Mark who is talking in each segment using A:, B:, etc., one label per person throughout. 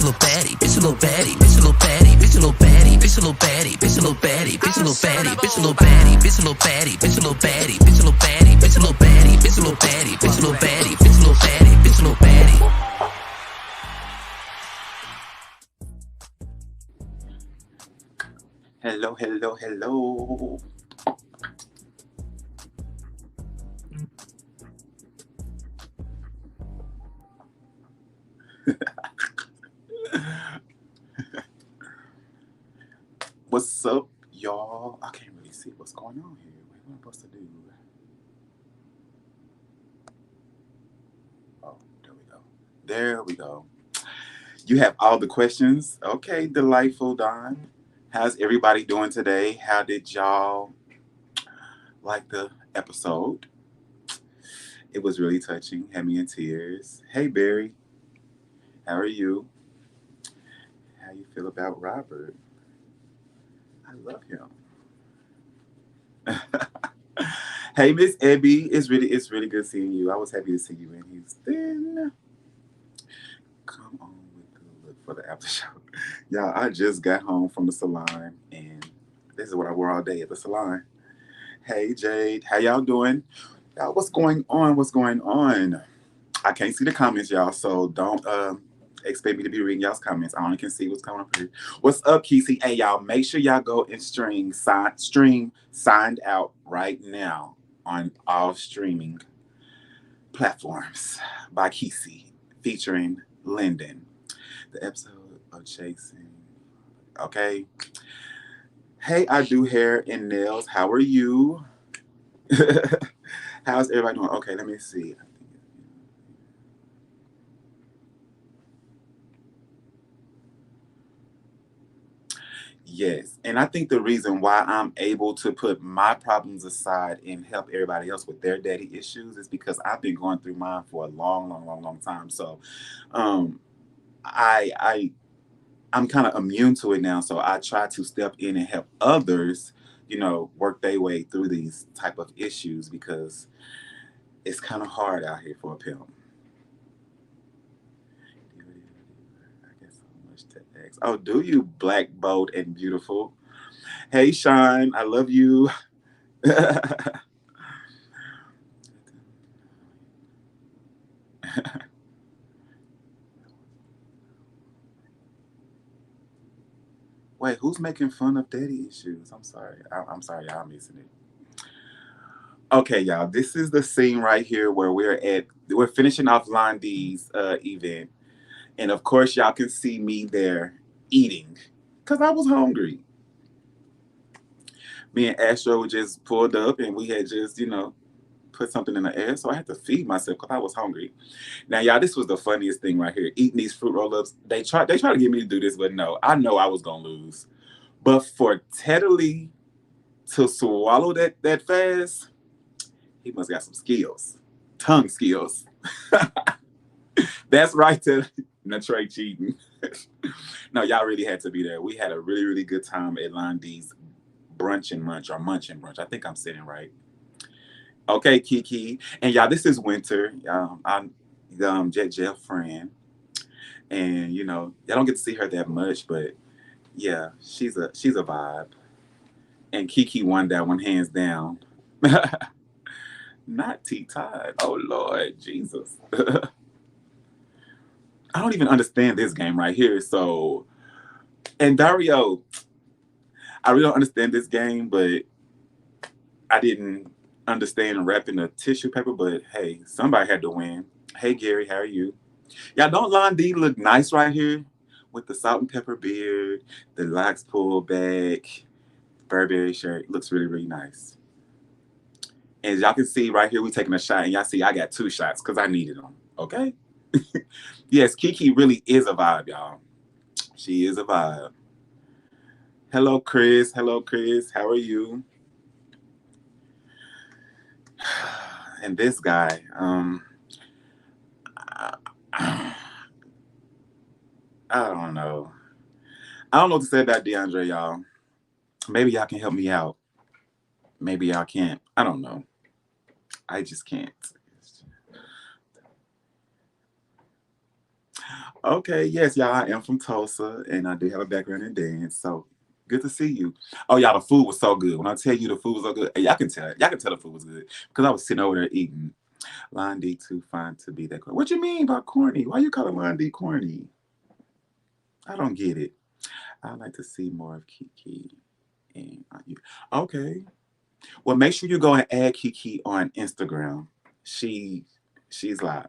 A: little baddie, bitch a little baddie, bitch a little baddie, bitch a little baddie, bitch a little baddie, bitch a little baddie, bitch a little baddie, bitch a little baddie, bitch a little baddie, bitch a little baddie, bitch a little baddie, bitch a little baddie, bitch a little baddie, bitch a little baddie, bitch a little baddie, bitch a little baddie.
B: Hello, hello, hello. What's up, y'all? I can't really see what's going on here. What am I supposed to do? Oh, there we go. There we go. You have all the questions. Okay, delightful, Don. How's everybody doing today? How did y'all like the episode? It was really touching. Had me in tears. Hey, Barry. How are you? How you feel about Robert? I love him. Hey, Miss Abby. It's really good seeing you. I was happy to see you in Houston. Come on with the look for the after show. Y'all, I just got home from the salon, and this is what I wore all day at the salon. Hey, Jade. How y'all doing? Y'all, what's going on? What's going on? I can't see the comments, y'all, so don't expect me to be reading y'all's comments. I only can see what's coming up here. What's up, Quisi? Hey, y'all, make sure y'all go and stream Signed Out right now on all streaming platforms by Quisi, featuring Lyndon. The episode of Chasing. Okay. Hey, I do hair and nails. How are you? How's everybody doing? Okay, let me see. Yes, and I think the reason why I'm able to put my problems aside and help everybody else with their daddy issues is because I've been going through mine for a long time. So, I I'm kind of immune to it now. So I try to step in and help others, work their way through these type of issues because it's kind of hard out here for a pimp. I guess so much to ask. Oh, do you, black, bold, and beautiful? Hey, Sean, I love you. Wait, who's making fun of daddy issues? I'm sorry. I'm sorry, y'all missing it. Okay, y'all, this is the scene right here where we're finishing off Lon D's event. And of course, y'all can see me there eating because I was hungry. Me and Astro just pulled up and we had just, put something in the air. So I had to feed myself because I was hungry. Now, y'all, this was the funniest thing right here. Eating these fruit roll-ups. They try to get me to do this, but no, I know I was going to lose. But for Teddlie to swallow that fast, he must got some skills. Tongue skills. That's right, Teddlie. No, Trey cheating. No, y'all really had to be there. We had a really, really good time at Lon D's brunch and munch, or munch and brunch. I think I'm sitting right. Okay, KeeKee. And y'all, this is Winter. I'm Jett Jeff friend. And y'all don't get to see her that much, but yeah, she's a vibe. And KeeKee won that one hands down. Not T-Tide. Oh Lord, Jesus. I don't even understand this game right here. So, and Dario, I really don't understand this game, but I didn't understand wrapping a tissue paper. But hey, somebody had to win. Hey Gary, how are you? Y'all, don't Lon D look nice right here with the salt and pepper beard, the locks pulled back, Burberry shirt. Looks really, really nice. And y'all can see right here, we taking a shot, and y'all see I got 2 shots because I needed them. Okay. Yes, KeeKee really is a vibe, y'all. She is a vibe. Hello, Chris. Hello, Chris. How are you? And this guy, I don't know. I don't know what to say about DeAndre, y'all. Maybe y'all can help me out. Maybe y'all can't. I don't know. I just can't. Okay, yes, y'all. I am from Tulsa, and I do have a background in dance. So good to see you. Oh, y'all, the food was so good. When I tell you the food was so good, y'all can tell. Y'all can tell the food was good because I was sitting over there eating. Lon D too fine to be that corny. What you mean by corny? Why you calling Lon D corny? I don't get it. I like to see more of KeeKee. And okay. Well, make sure you go and add KeeKee on Instagram. She she's live.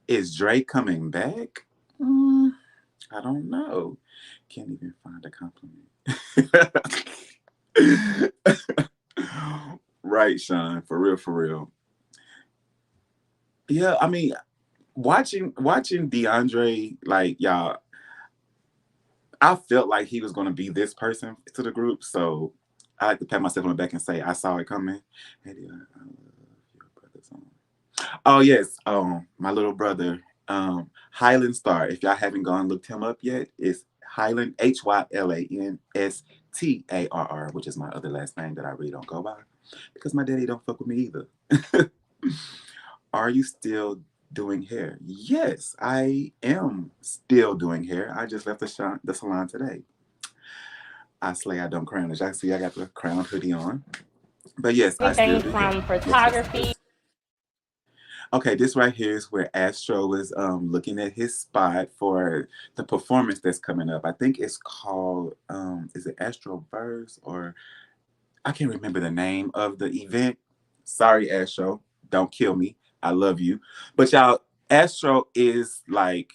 B: Is Drake coming back? I don't know. Can't even find a compliment. Right, Sean. For real, for real. Yeah, I mean, watching DeAndre, like y'all, I felt like he was gonna be this person to the group. So I like to pat myself on the back and say I saw it coming. Hey, I love your brother's song. Oh yes, my little brother, Highland Star. If y'all haven't gone looked him up yet, it's Highland HYLANSTARR, which is my other last name that I really don't go by because my daddy don't fuck with me either. Are you still doing hair? Yes, I am still doing hair. I just left the salon today. I slay. I don't crown. As y'all see, I got the crown hoodie on. But yes, I still
C: Everything
B: do hair.
C: from
B: Yes, yes,
C: photography.
B: yes. Okay, this right here is where Astro is looking at his spot for the performance that's coming up. I think it's called is it Astro Verse or I can't remember the name of the event. Sorry, Astro. Don't kill me. I love you. But y'all, Astro is like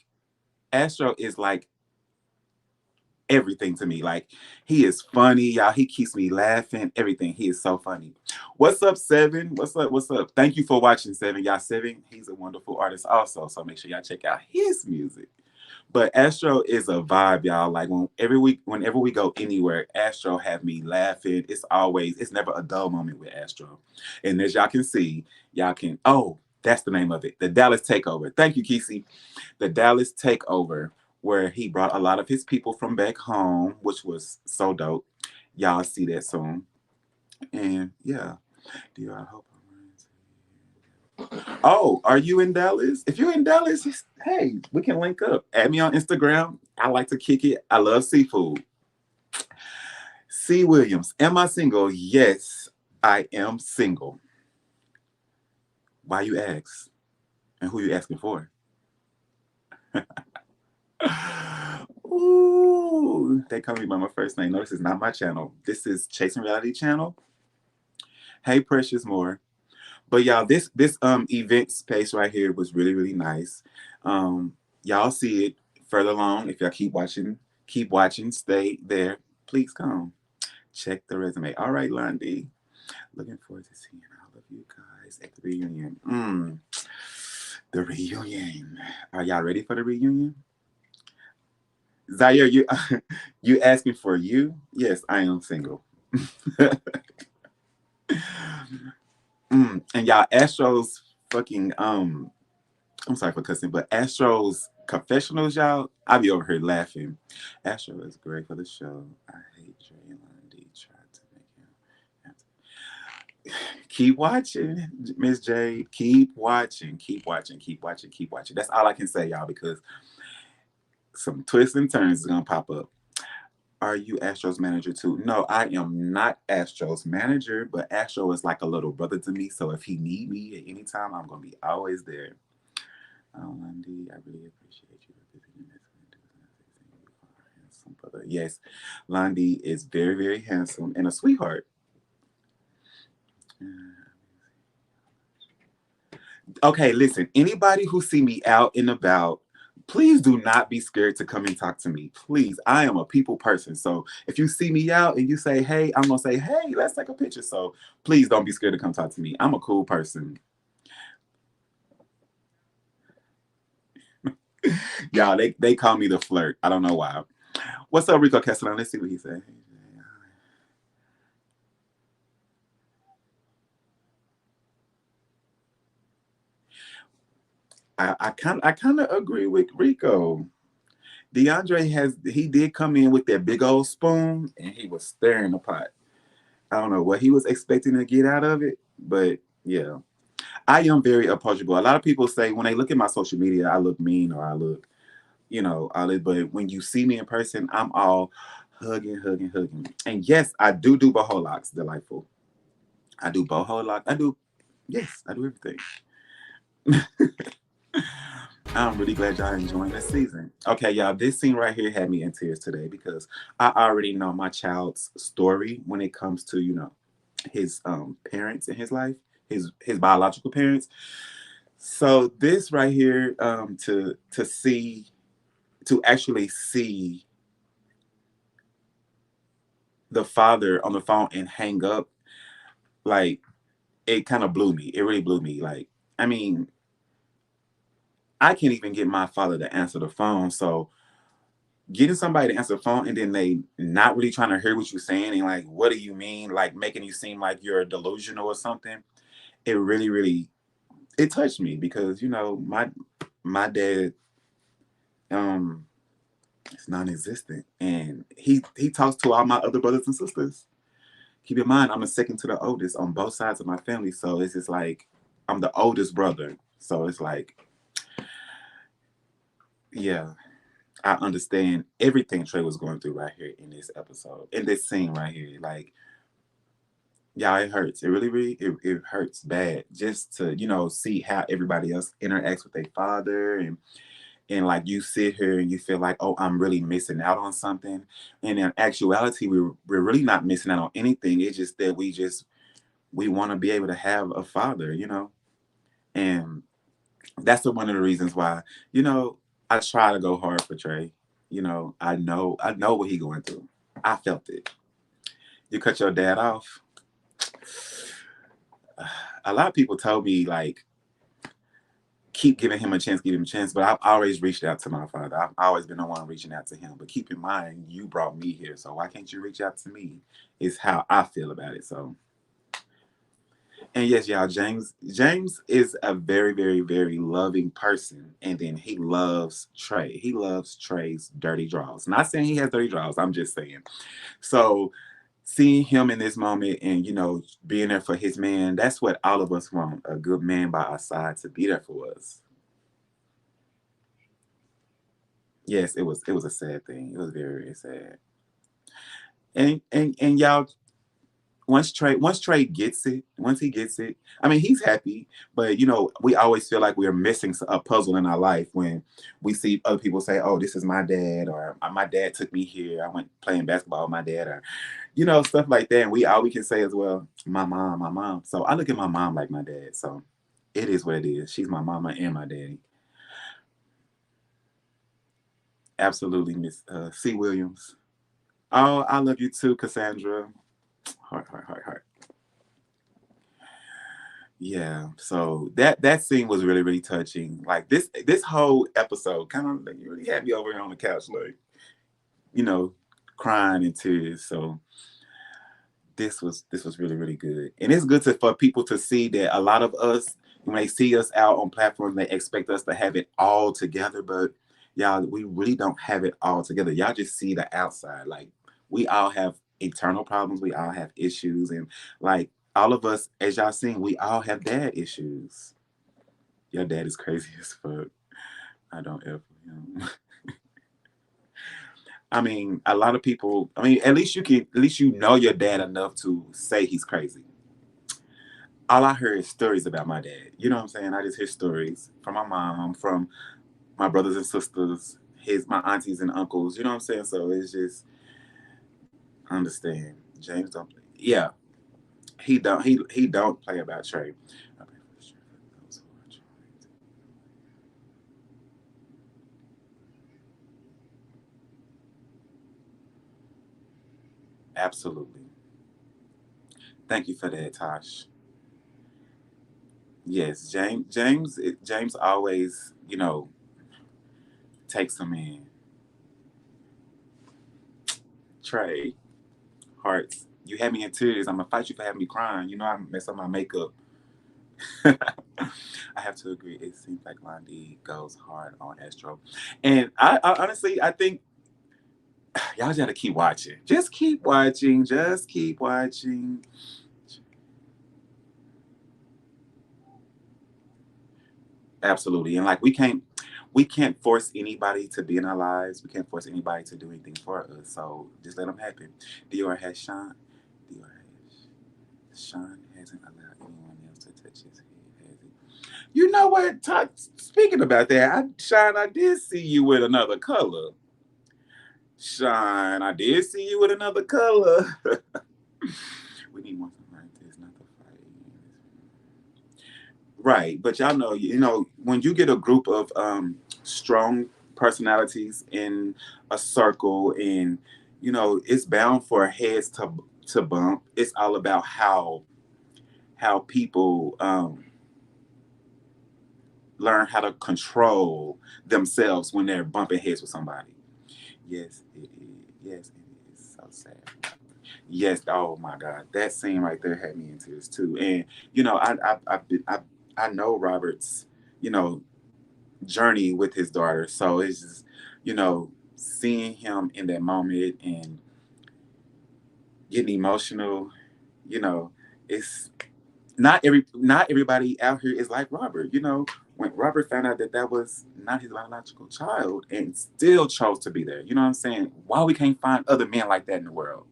B: everything to me. Like he is funny, y'all. He keeps me laughing. Everything. He is so funny. What's up, Seven? What's up? What's up? Thank you for watching, Seven. Y'all, Seven. He's a wonderful artist also. So make sure y'all check out his music. But Astro is a vibe, y'all. Like whenever we go anywhere, Astro have me laughing. It's never a dull moment with Astro. And as y'all can see, that's the name of it. The Dallas Takeover. Thank you, Quisi. The Dallas Takeover, where he brought a lot of his people from back home, which was so dope. Y'all see that soon. And yeah, Dior, I hope oh, are you in Dallas? If you're in Dallas, hey, we can link up. Add me on Instagram. I like to kick it. I love seafood. C. Williams, am I single? Yes, I am single. Why you ask? And who you asking for? Ooh, they call me by my first name. No, this is not my channel. This is Chasing Reality channel. Hey, Precious Moore. But y'all, this event space right here was really, really nice. Y'all see it further along. If y'all keep watching, stay there. Please come. Check the resume. All right, Lon D. Looking forward to seeing all of you guys at the reunion. The reunion. Are y'all ready for the reunion? Zaire, you asking for you? Yes, I am single. And y'all, Astro's fucking I'm sorry for cussing, but Astro's confessionals, y'all, I be over here laughing. Astro is great for the show. I hate Dre and Lon D tried to make him. Keep watching, Miss J. Keep watching, keep watching, keep watching, keep watching. That's all I can say, y'all, because some twists and turns is gonna pop up. Are you Astro's manager too? No, I am not Astro's manager, but Astro is like a little brother to me. So if he need me at any time, I'm gonna be always there. Lon D, I really appreciate you. Handsome brother. Yes, Lon D is very, very handsome and a sweetheart. Okay, listen. Anybody who see me out and about, please do not be scared to come and talk to me. Please, I am a people person. So if you see me out and you say, hey, I'm going to say, hey, let's take a picture. So please don't be scared to come talk to me. I'm a cool person. Y'all, they call me the flirt. I don't know why. What's up, Rico Castellano? Let's see what he said. I kind of agree with Rico. DeAndre did come in with that big old spoon and he was stirring the pot. I don't know what he was expecting to get out of it, but yeah. I am very approachable. A lot of people say when they look at my social media, I look mean or I look you know, all it. But when you see me in person, I'm all hugging, hugging, hugging. And yes, I do boho locks, delightful. I do boho lock. Yes, I do everything. I'm really glad y'all enjoying this season. Okay, y'all, this scene right here had me in tears today because I already know my child's story when it comes to, you know, his parents in his life, his biological parents. So this right here, to actually see the father on the phone and hang up, like it kind of blew me. It really blew me. Like, I mean, I can't even get my father to answer the phone. So getting somebody to answer the phone and then they not really trying to hear what you're saying and like, what do you mean? Like making you seem like you're delusional or something. It really, really, it touched me because, you know, my dad, um, is non-existent and he talks to all my other brothers and sisters. Keep in mind, I'm a second to the oldest on both sides of my family. So it's just like, I'm the oldest brother. So it's like, yeah, I understand everything Trey was going through right here in this episode, in this scene right here. Like, yeah, it hurts. It really, really, it hurts bad just to, you know, see how everybody else interacts with their father and like you sit here and you feel like, oh, I'm really missing out on something. And in actuality, we're really not missing out on anything. It's just that we want to be able to have a father, you know? And that's one of the reasons why, you know, I try to go hard for Trey. You know, I know what he going through. I felt it. You cut your dad off. A lot of people told me like keep giving him a chance, give him a chance. But I've always reached out to my father. I've always been the one reaching out to him. But keep in mind, you brought me here, so why can't you reach out to me? Is how I feel about it. So, and yes, y'all, James is a very, very, very loving person, and then he loves Trey. He loves Trey's dirty draws. Not saying he has dirty draws. I'm just saying. So seeing him in this moment and you know being there for his man, that's what all of us want, a good man by our side to be there for us. Yes, it was a sad thing. It was very, very sad. And y'all, once Trey gets it, once he gets it, I mean he's happy, but you know we always feel like we're missing a puzzle in our life when we see other people say, oh, this is my dad, or my dad took me here, I went playing basketball with my dad, or you know, stuff like that. And all we can say is, well, my mom, my mom. So I look at my mom like my dad. So it is what it is. She's my mama and my daddy. Absolutely, Miss C. Williams. Oh, I love you too, Cassandra. Heart, heart, heart, heart. Yeah. So that scene was really, really touching. Like this whole episode kind of like, you really had me over here on the couch, like, you know, crying in tears. So this was really, really good. And it's good for people to see that a lot of us, when they see us out on platforms, they expect us to have it all together. But y'all, we really don't have it all together. Y'all just see the outside. Like we all have internal problems, we all have issues, and like all of us, as y'all seen, we all have dad issues. Your dad is crazy as fuck. I don't ever, you know. I mean, a lot of people. I mean, at least you know your dad enough to say he's crazy. All I heard is stories about my dad. You know what I'm saying? I just hear stories from my mom, from my brothers and sisters, my aunties and uncles. You know what I'm saying? So it's just I understand. James don't. Yeah, he don't play about Trey. Absolutely. Thank you for that, Tosh. Yes, James always, you know, takes them in. Trey, hearts. You had me in tears. I'm gonna fight you for having me crying. You know I mess up my makeup. I have to agree. It seems like Lon D goes hard on Astro, and I honestly I think y'all just gotta keep watching. Just keep watching. Just keep watching. Absolutely, and like we can't we can't force anybody to be in our lives. We can't force anybody to do anything for us. So just let them happen. Dior has Sean. Dior has Sean hasn't allowed anyone else to touch his head, has he? You know what? Speaking about that, Sean, I did see you with another color. Sean, I did see you with another color. We need more something like this, not the fight. Right, but y'all know, when you get a group of strong personalities in a circle, and it's bound for heads to bump. It's all about how people learn how to control themselves when they're bumping heads with somebody. Yes, it is. Yes, it is. So sad. Yes. Oh my God, that scene right there had me in tears too. And I know Robert's you know journey with his daughter, so it's just seeing him in that moment and getting emotional. You know, it's not everybody out here is like Robert. When Robert found out that that was not his biological child and still chose to be there. You know what I'm saying? Why we can't find other men like that in the world?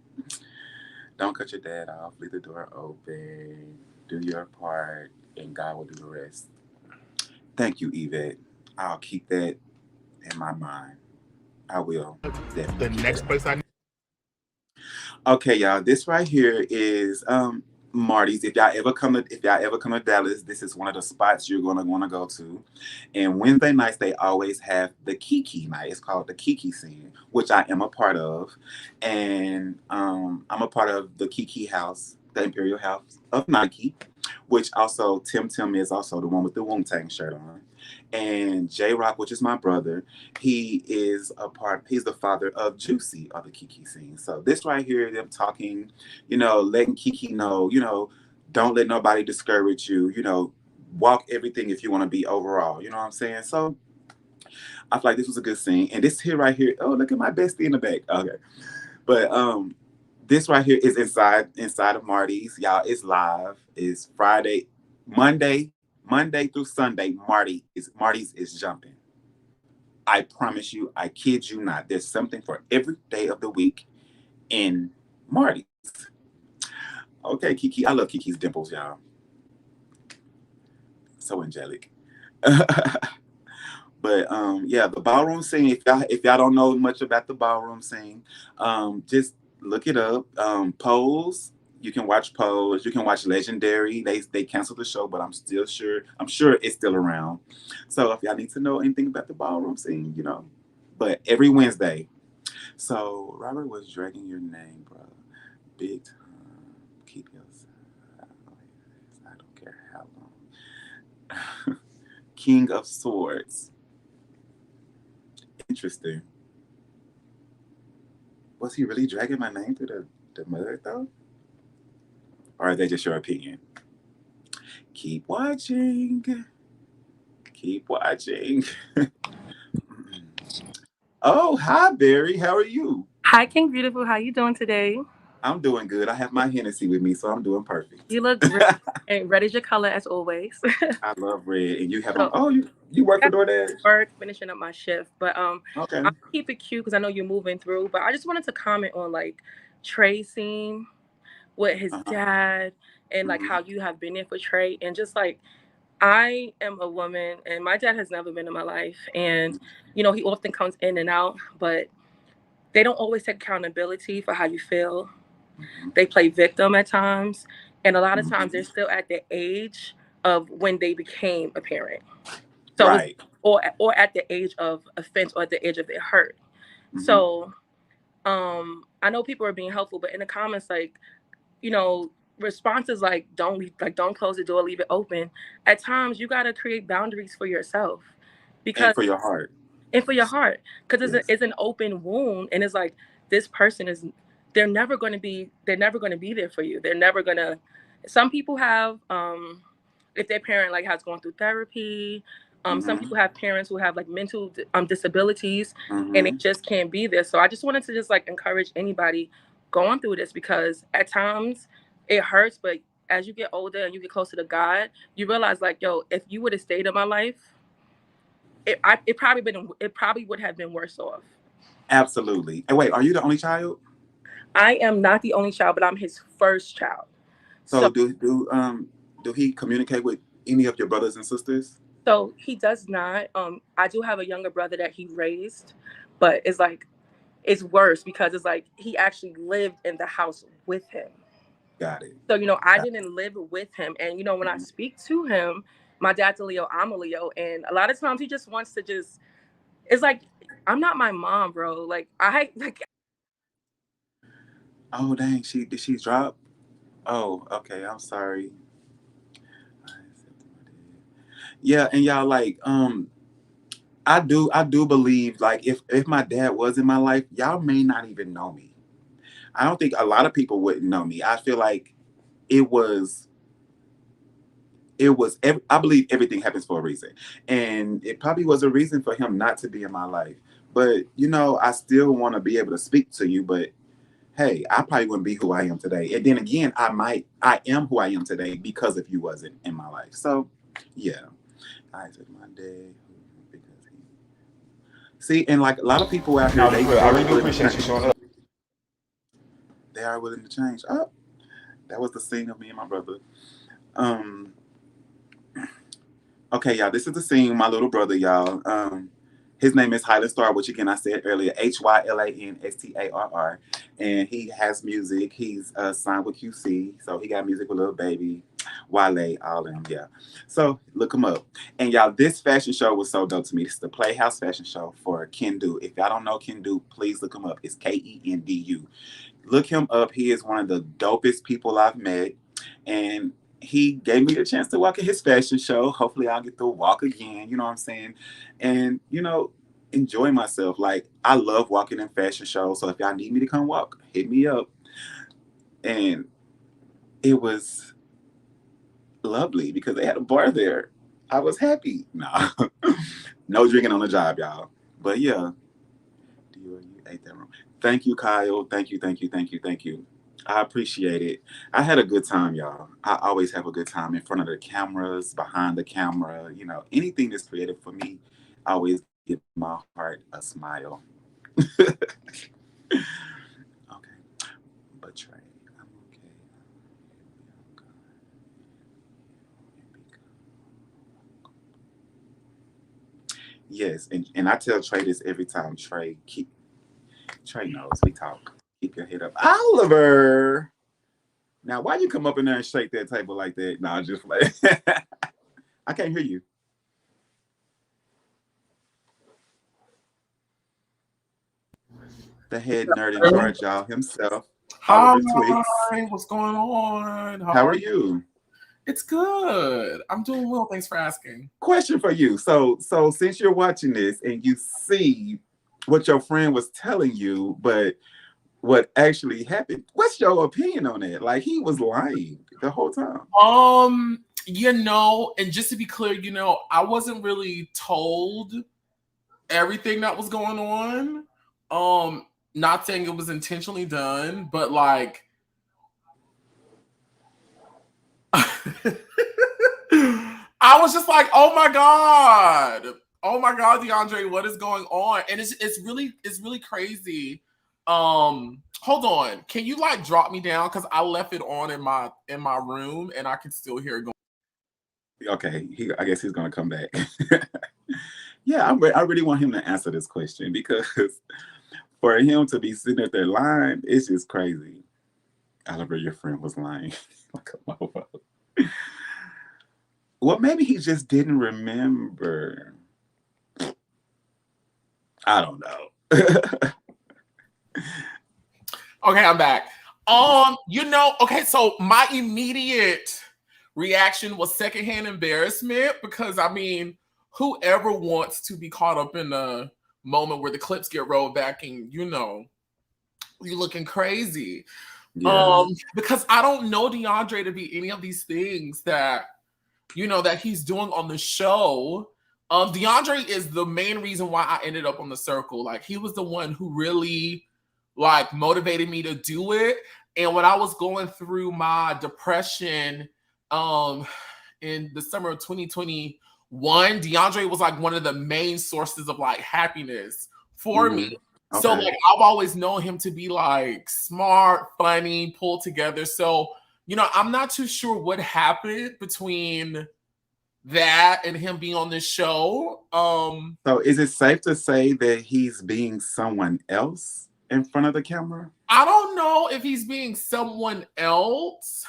B: Don't cut your dad off. Leave the door open. Do your part, and God will do the rest. Thank you, Yvette. I'll keep that in my mind. I will.
C: The next place I
B: Okay, y'all. This right here is Marty's. If y'all ever come to Dallas, this is one of the spots you're gonna want to go to. And Wednesday nights they always have the KeeKee night. It's called the KeeKee scene, which I am a part of, and I'm a part of the KeeKee House, the Imperial House of Nike, which also Tim is also the one with the Wu Tang shirt on, and J Rock, which is my brother. He's the father of Juicy of the KeeKee scene. So this right here, them talking, letting KeeKee know, don't let nobody discourage you, walk everything if you want to be overall. You know what I'm saying? So I feel like this was a good scene. And this here right here, oh, look at my bestie in the back. Okay. But this right here is inside of Marty's. Y'all, it's live. It's Friday, Monday through Sunday. Marty's is jumping. I promise you, I kid you not. There's something for every day of the week in Marty's. Okay, KeeKee. I love KeeKee's dimples, y'all. So angelic. But yeah, the ballroom scene. If y'all don't know much about the ballroom scene, just look it up. Pose. You can watch Pose. You can watch Legendary. They canceled the show, but I'm sure it's still around. So if y'all need to know anything about the ballroom scene, But every Wednesday. So Robert was dragging your name, bro. Big time. Keep yourself. I don't care how long. King of Swords. Interesting. Was he really dragging my name through the mud though? Or are they just your opinion? Keep watching. Keep watching. Oh, hi Barry. How are you?
D: Hi, KingBeautiful. How you doing today?
B: I'm doing good. I have my Hennessy with me, so I'm doing perfect.
D: You look great. And red is your color as always.
B: I love red. And you have on
D: So
B: you work for
D: at
B: DoorDash?
D: work, finishing up my shift. But
B: Okay.
D: I'll keep it cute because I know you're moving through. But I just wanted to comment on like Trey's scene with his
B: Uh-huh.
D: dad and like
B: Hmm.
D: how you have been there for Trey. And just like I am a woman and my dad has never been in my life. And he often comes in and out, but they don't always take accountability for how you feel.
B: Hmm.
D: They play victim at times, and a lot of times they're
B: Hmm.
D: still at the age of when they became a parent. So it's
B: Right.
D: or at the age of offense or at the age of their hurt.
B: Hmm.
D: So I know people are being helpful, but in the comments, like, you know, responses like don't close the door, leave it open. At times you gotta create boundaries for yourself
B: And
D: because
B: for your heart.
D: and for your heart because
B: Yes.
D: it's an open wound and it's like this person is they're never going to be there for you. They're never going to. Some people have if their parent like has gone through therapy. Some
B: Hmm.
D: people have parents who have like mental disabilities and they
B: Hmm.
D: just can't be there. So I just wanted to just like encourage anybody going through this because at times it hurts, but as you get older and you get closer to God, you realize like, yo, if you would have stayed in my life, it probably would have been worse off.
B: Absolutely. And wait, are you the only child?
D: I am not the only child, but I'm his first child.
B: So do he communicate with any of your brothers and sisters?
D: So he does not. I do have a younger brother that he raised, but it's worse because it's like he actually lived in the house with him.
B: Got it.
D: So, I didn't live with him. And, when I speak to him, my dad's a Leo, I'm a Leo. And a lot of times he just wants to it's like, I'm not my mom, bro. Like,
B: Oh, dang. Did she drop? Oh, okay. I'm sorry. Yeah. And y'all I do believe like if my dad was in my life, y'all may not even know me. I don't think a lot of people wouldn't know me. I feel like I believe everything happens for a reason. And it probably was a reason for him not to be in my life. But, I still want to be able to speak to you. But, hey, I probably wouldn't be who I am today. And then again, I am who I am today because if you wasn't in my life. So, yeah. I said my dad. See, and like a lot of people out here,
C: I really do appreciate you showing up.
B: They are willing to change. Oh, that was the scene of me and my brother. Okay, y'all, this is the scene, my little brother, y'all. His name is Highland Star, which again I said earlier, HYLANSTARR, and he has music. He's signed with QC, so he got music with Lil Baby, Wale, all them, yeah. So look him up. And y'all, this fashion show was so dope to me. It's the Playhouse fashion show for Kendu. If y'all don't know Kendu, please look him up. It's KENDU. Look him up. He is one of the dopest people I've met, and he gave me a chance to walk in his fashion show. Hopefully I'll get to walk again, you know what I'm saying? And, enjoy myself. Like, I love walking in fashion shows. So if y'all need me to come walk, hit me up. And it was lovely because they had a bar there. I was happy. Nah, no drinking on the job, y'all. But yeah, Dior, you ate that wrong. Thank you, Kyle. Thank you. I appreciate it. I had a good time, y'all. I always have a good time in front of the cameras, behind the camera. Anything that's creative for me, I always give my heart a smile. Okay. But Trey, I'm okay. Yes, and I tell Trey this every time. Trey knows we talk. Keep your head up. Oliver! Now, why you come up in there and shake that table like that? No, just like I can't hear you. The head nerd in charge, y'all, himself.
E: Hi,
B: Twixt.
E: what's going on?
B: How are you?
E: It's good. I'm doing well. Thanks for asking.
B: Question for you. So since you're watching this and you see what your friend was telling you, but what actually happened, what's your opinion on it? Like, he was lying the whole time.
E: And just to be clear, I wasn't really told everything that was going on. Not saying it was intentionally done, but like I was just like, oh my god, DeAndre, what is going on? And it's really crazy. Hold on, can you like drop me down because I left it on in my room and I can still hear it going.
B: Okay, I guess he's gonna come back. Yeah, I really want him to answer this question because for him to be sitting at there lying, it's just crazy. Oliver, your friend was lying. Like a mofo. Well, maybe he just didn't remember. I don't know.
E: Okay, I'm back. Okay, so my immediate reaction was secondhand embarrassment because whoever wants to be caught up in a moment where the clips get rolled back and you're looking crazy. Yeah. Because I don't know DeAndre to be any of these things that that he's doing on the show. DeAndre is the main reason why I ended up on the circle. Like, he was the one who really like motivated me to do it. And when I was going through my depression in the summer of 2021, one, DeAndre was like one of the main sources of like happiness for me.
B: Okay.
E: So like I've always known him to be like smart, funny, pulled together. So, you know, I'm not too sure what happened between that and him being on this show.
B: So is it safe to say that he's being someone else in front of the camera?
E: I don't know if he's being someone else.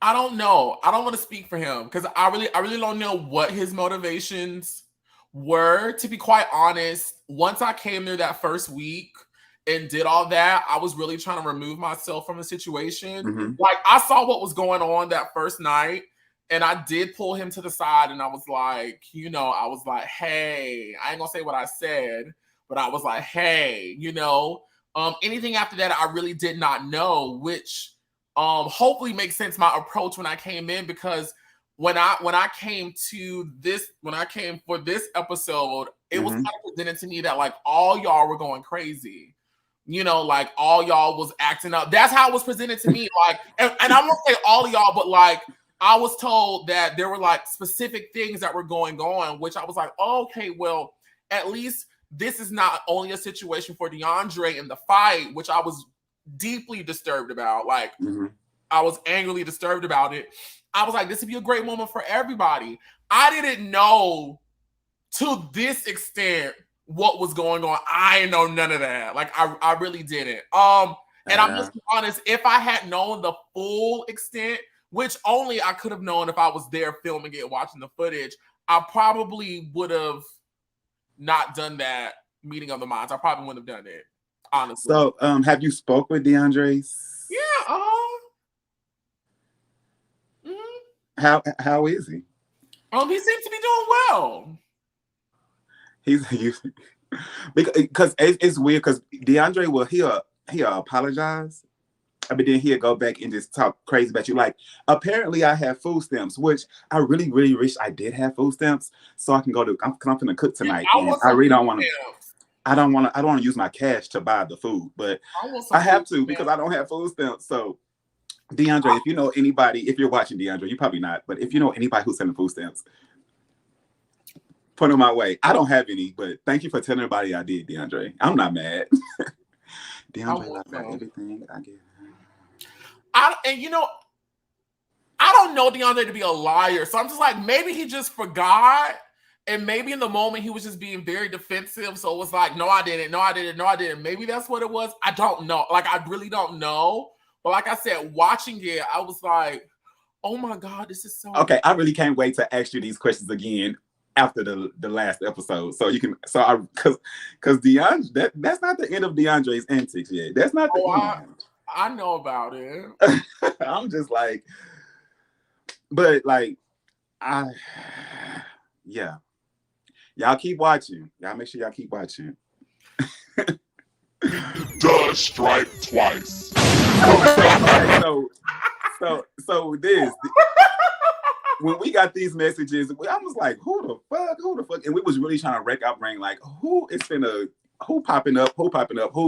E: I don't know. I don't want to speak for him because I really don't know what his motivations were. To be quite honest, once I came there that first week and did all that, I was really trying to remove myself from the situation. Like I saw what was going on that first night, and I did pull him to the side, and I was like, you know, I was like, hey, I ain't gonna say what I said, but I was like, hey, you know, anything after that, I really did not know, which hopefully makes sense my approach when I came in, because when I came for this episode, it was kind of presented to me that like all y'all were going crazy. You know, like all y'all was acting up. That's how it was presented to me. Like, and I'm gonna say all of y'all, but like I was told that there were like specific things that were going on, which I was like, oh, okay, well, at least this is not only a situation for DeAndre in the fight, which I was deeply disturbed about. Like, I was angrily disturbed about it. I was like, this would be a great moment for everybody. I didn't know to this extent what was going on. I didn't know none of that. Like, I really didn't. And I'm just honest, if I had known the full extent, which only I could have known if I was there filming it, watching the footage, I probably would have not done that meeting of the minds. I probably wouldn't have done it, honestly.
B: So, have you spoke with DeAndre?
E: Yeah.
B: How is he?
E: He seems to be doing well.
B: He's because it's weird because DeAndre will he'll apologize, but then he'll go back and just talk crazy about you. Like, apparently I have food stamps, which I really, really wish I did have food stamps so I can go to. I'm gonna cook tonight, and I really don't want to. I don't want to use my cash to buy the food, but I have to because I don't have food stamps. So, DeAndre, if you know anybody, if you're watching DeAndre, you probably not, but if you know anybody who's sending food stamps, put them my way. I don't have any, but thank you for telling everybody I did, DeAndre. I'm not mad. DeAndre loves everything I give.
E: And you know, I don't know DeAndre to be a liar, so I'm just like, maybe he just forgot, and maybe in the moment he was just being very defensive. So it was like, no, I didn't, no, I didn't, no, I didn't. Maybe that's what it was. I don't know. Like, I really don't know. But like I said, watching it, I was like, oh my God, this is so
B: okay. I really can't wait to ask you these questions again after the last episode, so you can because DeAndre, that's not the end of DeAndre's antics yet. That's not the end.
E: I know about it.
B: I'm just like, but like, y'all keep watching. Y'all make sure y'all keep watching.
F: Does strike twice.
B: Okay, so this. When we got these messages, I was like, who the fuck? And we was really trying to rack our brain, like, who popping up? Who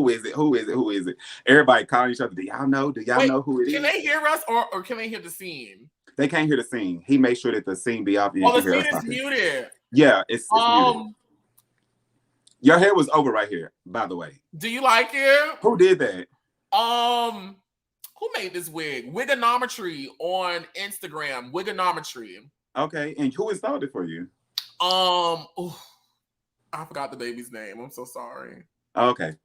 B: is it? Everybody calling each other. Do y'all know who it is?
E: Can they hear us or can they hear the scene?
B: They can't hear the scene. He made sure that the scene be off.
E: Oh, the scene is muted.
B: Yeah, it's muted. Your hair was over right here, by the way.
E: Do you like it?
B: Who did that?
E: Who made this wig? Wigonometry on Instagram. Wigonometry.
B: Okay, and who installed it for you?
E: I forgot the baby's name. I'm so sorry.
B: Okay.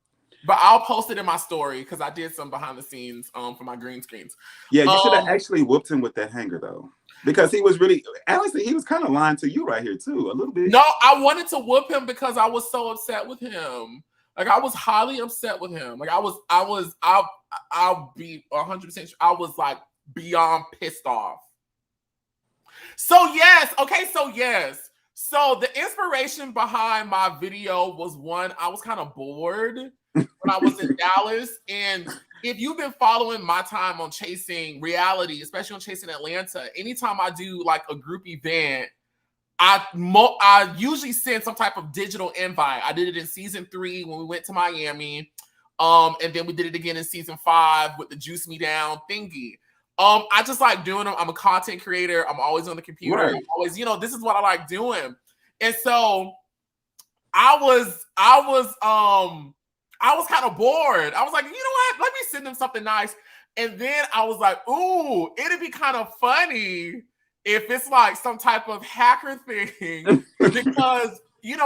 E: But I'll post it in my story because I did some behind the scenes for my green screens.
B: Yeah, you should have actually whooped him with that hanger though. Because he was really, honestly, he was kind of lying to you right here too, a little bit.
E: No, I wanted to whoop him because I was so upset with him. Like, I was highly upset with him. Like, I'll be 100% sure. I was like beyond pissed off. So yes. So the inspiration behind my video was one, I was kind of bored when I was in Dallas. And if you've been following my time on chasing reality, especially on chasing Atlanta, anytime I do like a group event, I usually send some type of digital invite. I did it in season 3 when we went to Miami. And then we did it again in season 5 with the Juice Me Down thingy. I just like doing them. I'm a content creator. I'm always on the computer.
B: Right.
E: I'm always, this is what I like doing. And so I was kind of bored. I was like, you know what? Let me send them something nice. And then I was like, ooh, it'd be kind of funny if it's like some type of hacker thing. Because,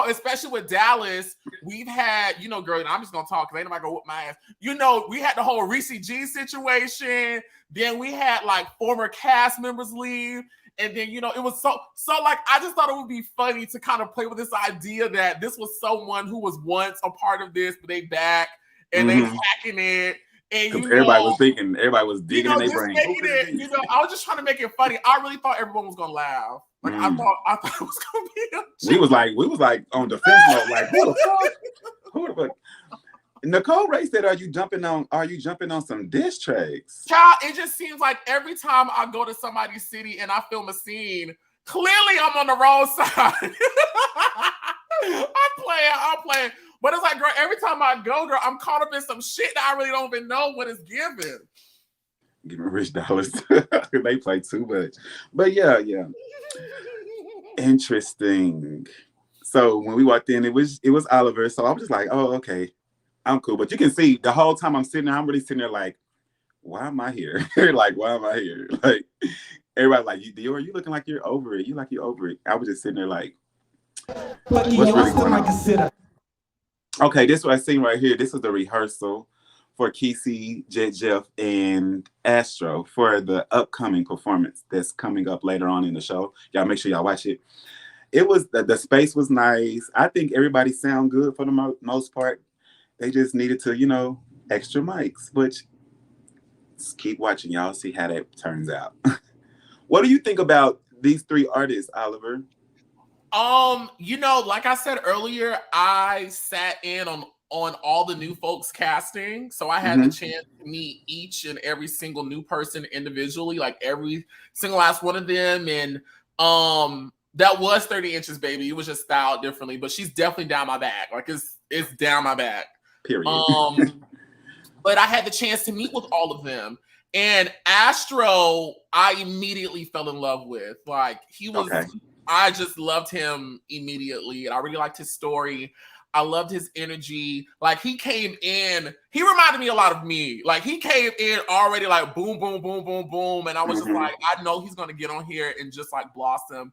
E: especially with Dallas, we've had, girl, and I'm just going to talk because ain't nobody going to whoop my ass. We had the whole Reese G situation. Then we had like former cast members leave. And then, it was so like, I just thought it would be funny to kind of play with this idea that this was someone who was once a part of this, but they back and they hacking it. And
B: everybody was digging in their brain.
E: I was just trying to make it funny. I really thought everyone was gonna laugh. Like I thought it was gonna be a joke.
B: We was like on defense mode, like who the fuck? Who the fuck? Nicole Ray said, Are you jumping on some diss tracks?
E: Child, it just seems like every time I go to somebody's city and I film a scene, clearly I'm on the wrong side. I'm playing. But it's like, girl, every time I go, girl, I'm caught up in some shit that I really don't even know what it's giving.
B: Give me rich dollars. They play too much. But yeah. Interesting. So when we walked in, it was Oliver. So I was just like, oh, okay. I'm cool. But you can see the whole time I'm sitting there, I'm really sitting there like, why am I here? Like, why am I here? Like, everybody's like, Dior, you looking like you're over it. You like you're over it. I was just sitting there like, what's really going on? Okay, this is what I seen right here. This is the rehearsal for Quisi, Jett Jeff, and Astro for the upcoming performance that's coming up later on in the show. Y'all make sure y'all watch it. It was the space was nice. I think everybody sound good for the most part. They just needed to, extra mics, but just keep watching. Y'all see how that turns out. What do you think about these three artists, Oliver?
E: Like I said earlier, I sat in on all the new folks casting. So I had the chance to meet each and every single new person individually, like every single last one of them. And that was 30 inches, baby. It was just styled differently, but she's definitely down my back. Like it's down my back.
B: Period.
E: But I had the chance to meet with all of them. And Astro, I immediately fell in love with. Like he was I just loved him immediately. And I really liked his story. I loved his energy. Like he came in, he reminded me a lot of me. Like he came in already like boom, boom, boom, boom, boom. And I was just like, I know he's going to get on here and just like blossom.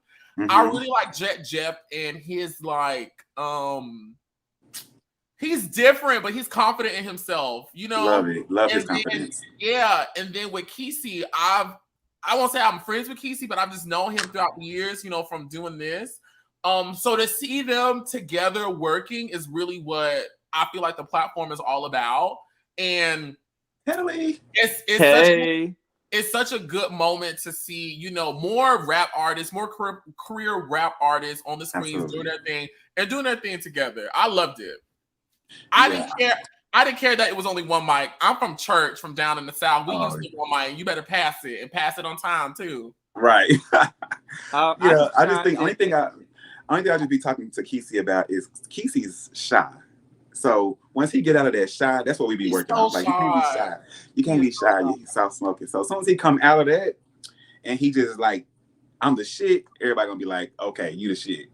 E: I really like Jett Jeff and his like, he's different, but he's confident in himself,
B: Love it. Love his confidence.
E: Yeah. And then with Quisi, I won't say I'm friends with Quisi, but I've just known him throughout the years, from doing this. So to see them together working is really what I feel like the platform is all about. And
B: Teddlie.
E: It's such a good moment to see, more rap artists, more career rap artists on the screens doing their thing and doing their thing together. I loved it. I didn't care that it was only one mic. I'm from church, from down in the South. We used to one mic. You better pass it and pass it on time too.
B: Right. I just think only thing I just be talking to Quisi about is Kisi's shy. So once he get out of that shy, that's what we be working on. Like you can't be shy. You can't be shy. He's soft smoking. So as soon as he come out of that and he just like, I'm the shit, everybody gonna be like, okay, you the shit.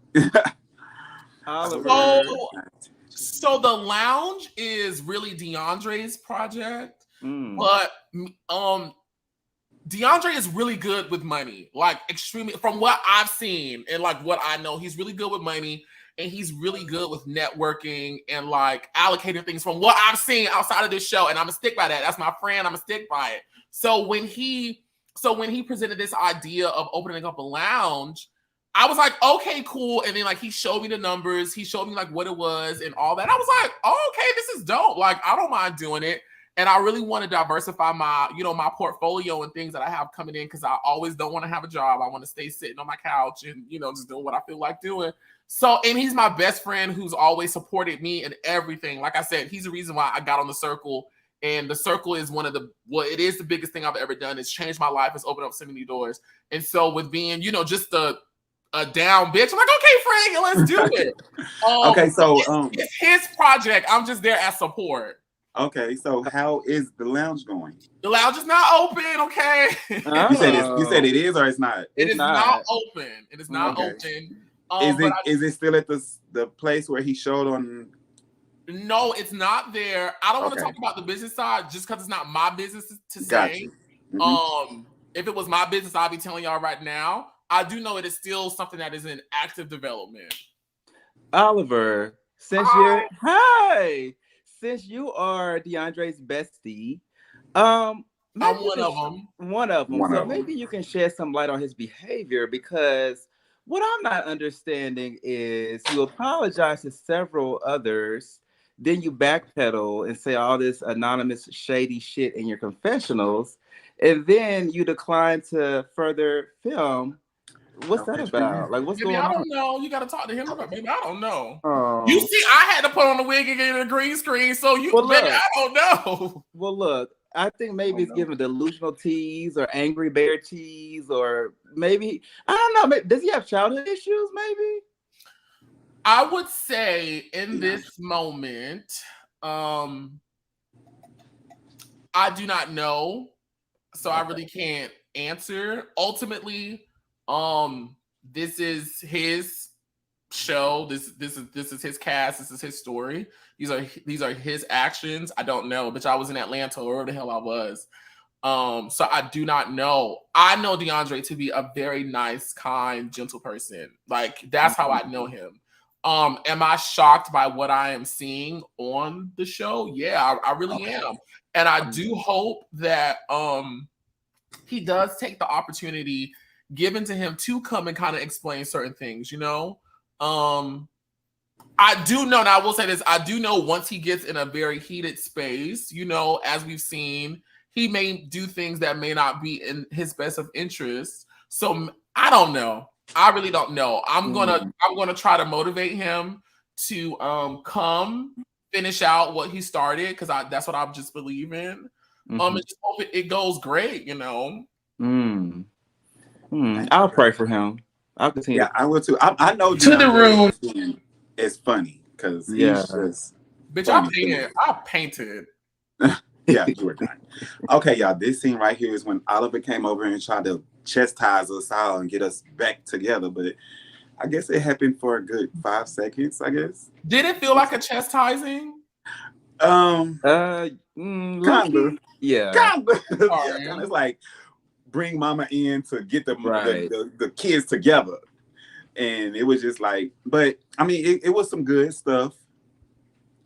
E: So the lounge is really DeAndre's project, but DeAndre is really good with money, like extremely, from what I've seen and like what I know, he's really good with money and he's really good with networking and like allocating things from what I've seen outside of this show. And I'm gonna stick by that. That's my friend. I'm gonna stick by it. So when he presented this idea of opening up a lounge, I was like, okay, cool. And then like he showed me the numbers, he showed me like what it was and all that. I was like, oh, okay, this is dope. Like I don't mind doing it. And I really want to diversify my, my portfolio and things that I have coming in because I always don't want to have a job. I want to stay sitting on my couch and, just doing what I feel like doing. So, and he's my best friend who's always supported me in everything. Like I said, he's the reason why I got on the circle. And the circle is it is the biggest thing I've ever done. It's changed my life. It's opened up so many doors. And so with being, just a down bitch, I'm like, okay, Frank, let's do it.
B: Okay, so
E: it's his project. I'm just there as support.
B: Okay, so how is the lounge going?
E: The lounge is not open, okay?
B: You said it is or it's not?
E: It is not open. It is not
B: Okay.
E: open.
B: Is it still at the place where he showed on?
E: No, it's not there. I don't want to
B: Okay.
E: talk about the business side just because it's not my business to say.
B: Gotcha. Mhm.
E: If it was my business, I'll be telling y'all right now. I do know it is still something that is in active development.
G: Oliver, since you are DeAndre's bestie,
E: I'm one of them.
G: So maybe you can shed some light on his behavior, because what I'm not understanding is you apologize to several others, then you backpedal and say all this anonymous shady shit in your confessionals, and then you decline to further film. What's that about? Like, what's going on?
E: I don't know. You got to talk to him about. Maybe I don't know.
G: Oh.
E: You see, I had to put on the wig and get a green screen, so maybe I don't know.
G: Well, look, I think maybe it's giving delusional tease or angry bear tease, or maybe I don't know. Maybe, does he have childhood issues? Maybe.
E: I would say in this moment, I do not know, so I really can't answer. Ultimately, this is his show. This is his cast. This is his story. These are his actions. I don't know, but I was in Atlanta or wherever the hell I was. So I do not know. I know DeAndre to be a very nice, kind, gentle person. Like, that's how I know him. Am I shocked by what I am seeing on the show? Yeah, I really am. And I do hope that he does take the opportunity given to him to come and kind of explain certain things, you know? I do know, and I will say this, I do know once he gets in a very heated space, you know, as we've seen, he may do things that may not be in his best of interest. So I don't know. I really don't know. I'm gonna try to motivate him to come finish out what he started, because that's what I just believe in. And just hope it goes great, you know.
G: I'll pray for him. I'll continue.
B: Yeah, I will too. I know
E: to the room.
B: It's funny because he's just
E: bitch. I painted.
B: Yeah, you were done. Okay, y'all. This scene right here is when Oliver came over and tried to chastise us all and get us back together, but I guess it happened for a good 5 seconds. I guess.
E: Did it feel like a chastising?
B: Kind of.
G: Yeah.
B: Kind of. It's like bring mama in to get the kids together. And it was just like, but I mean, it was some good stuff.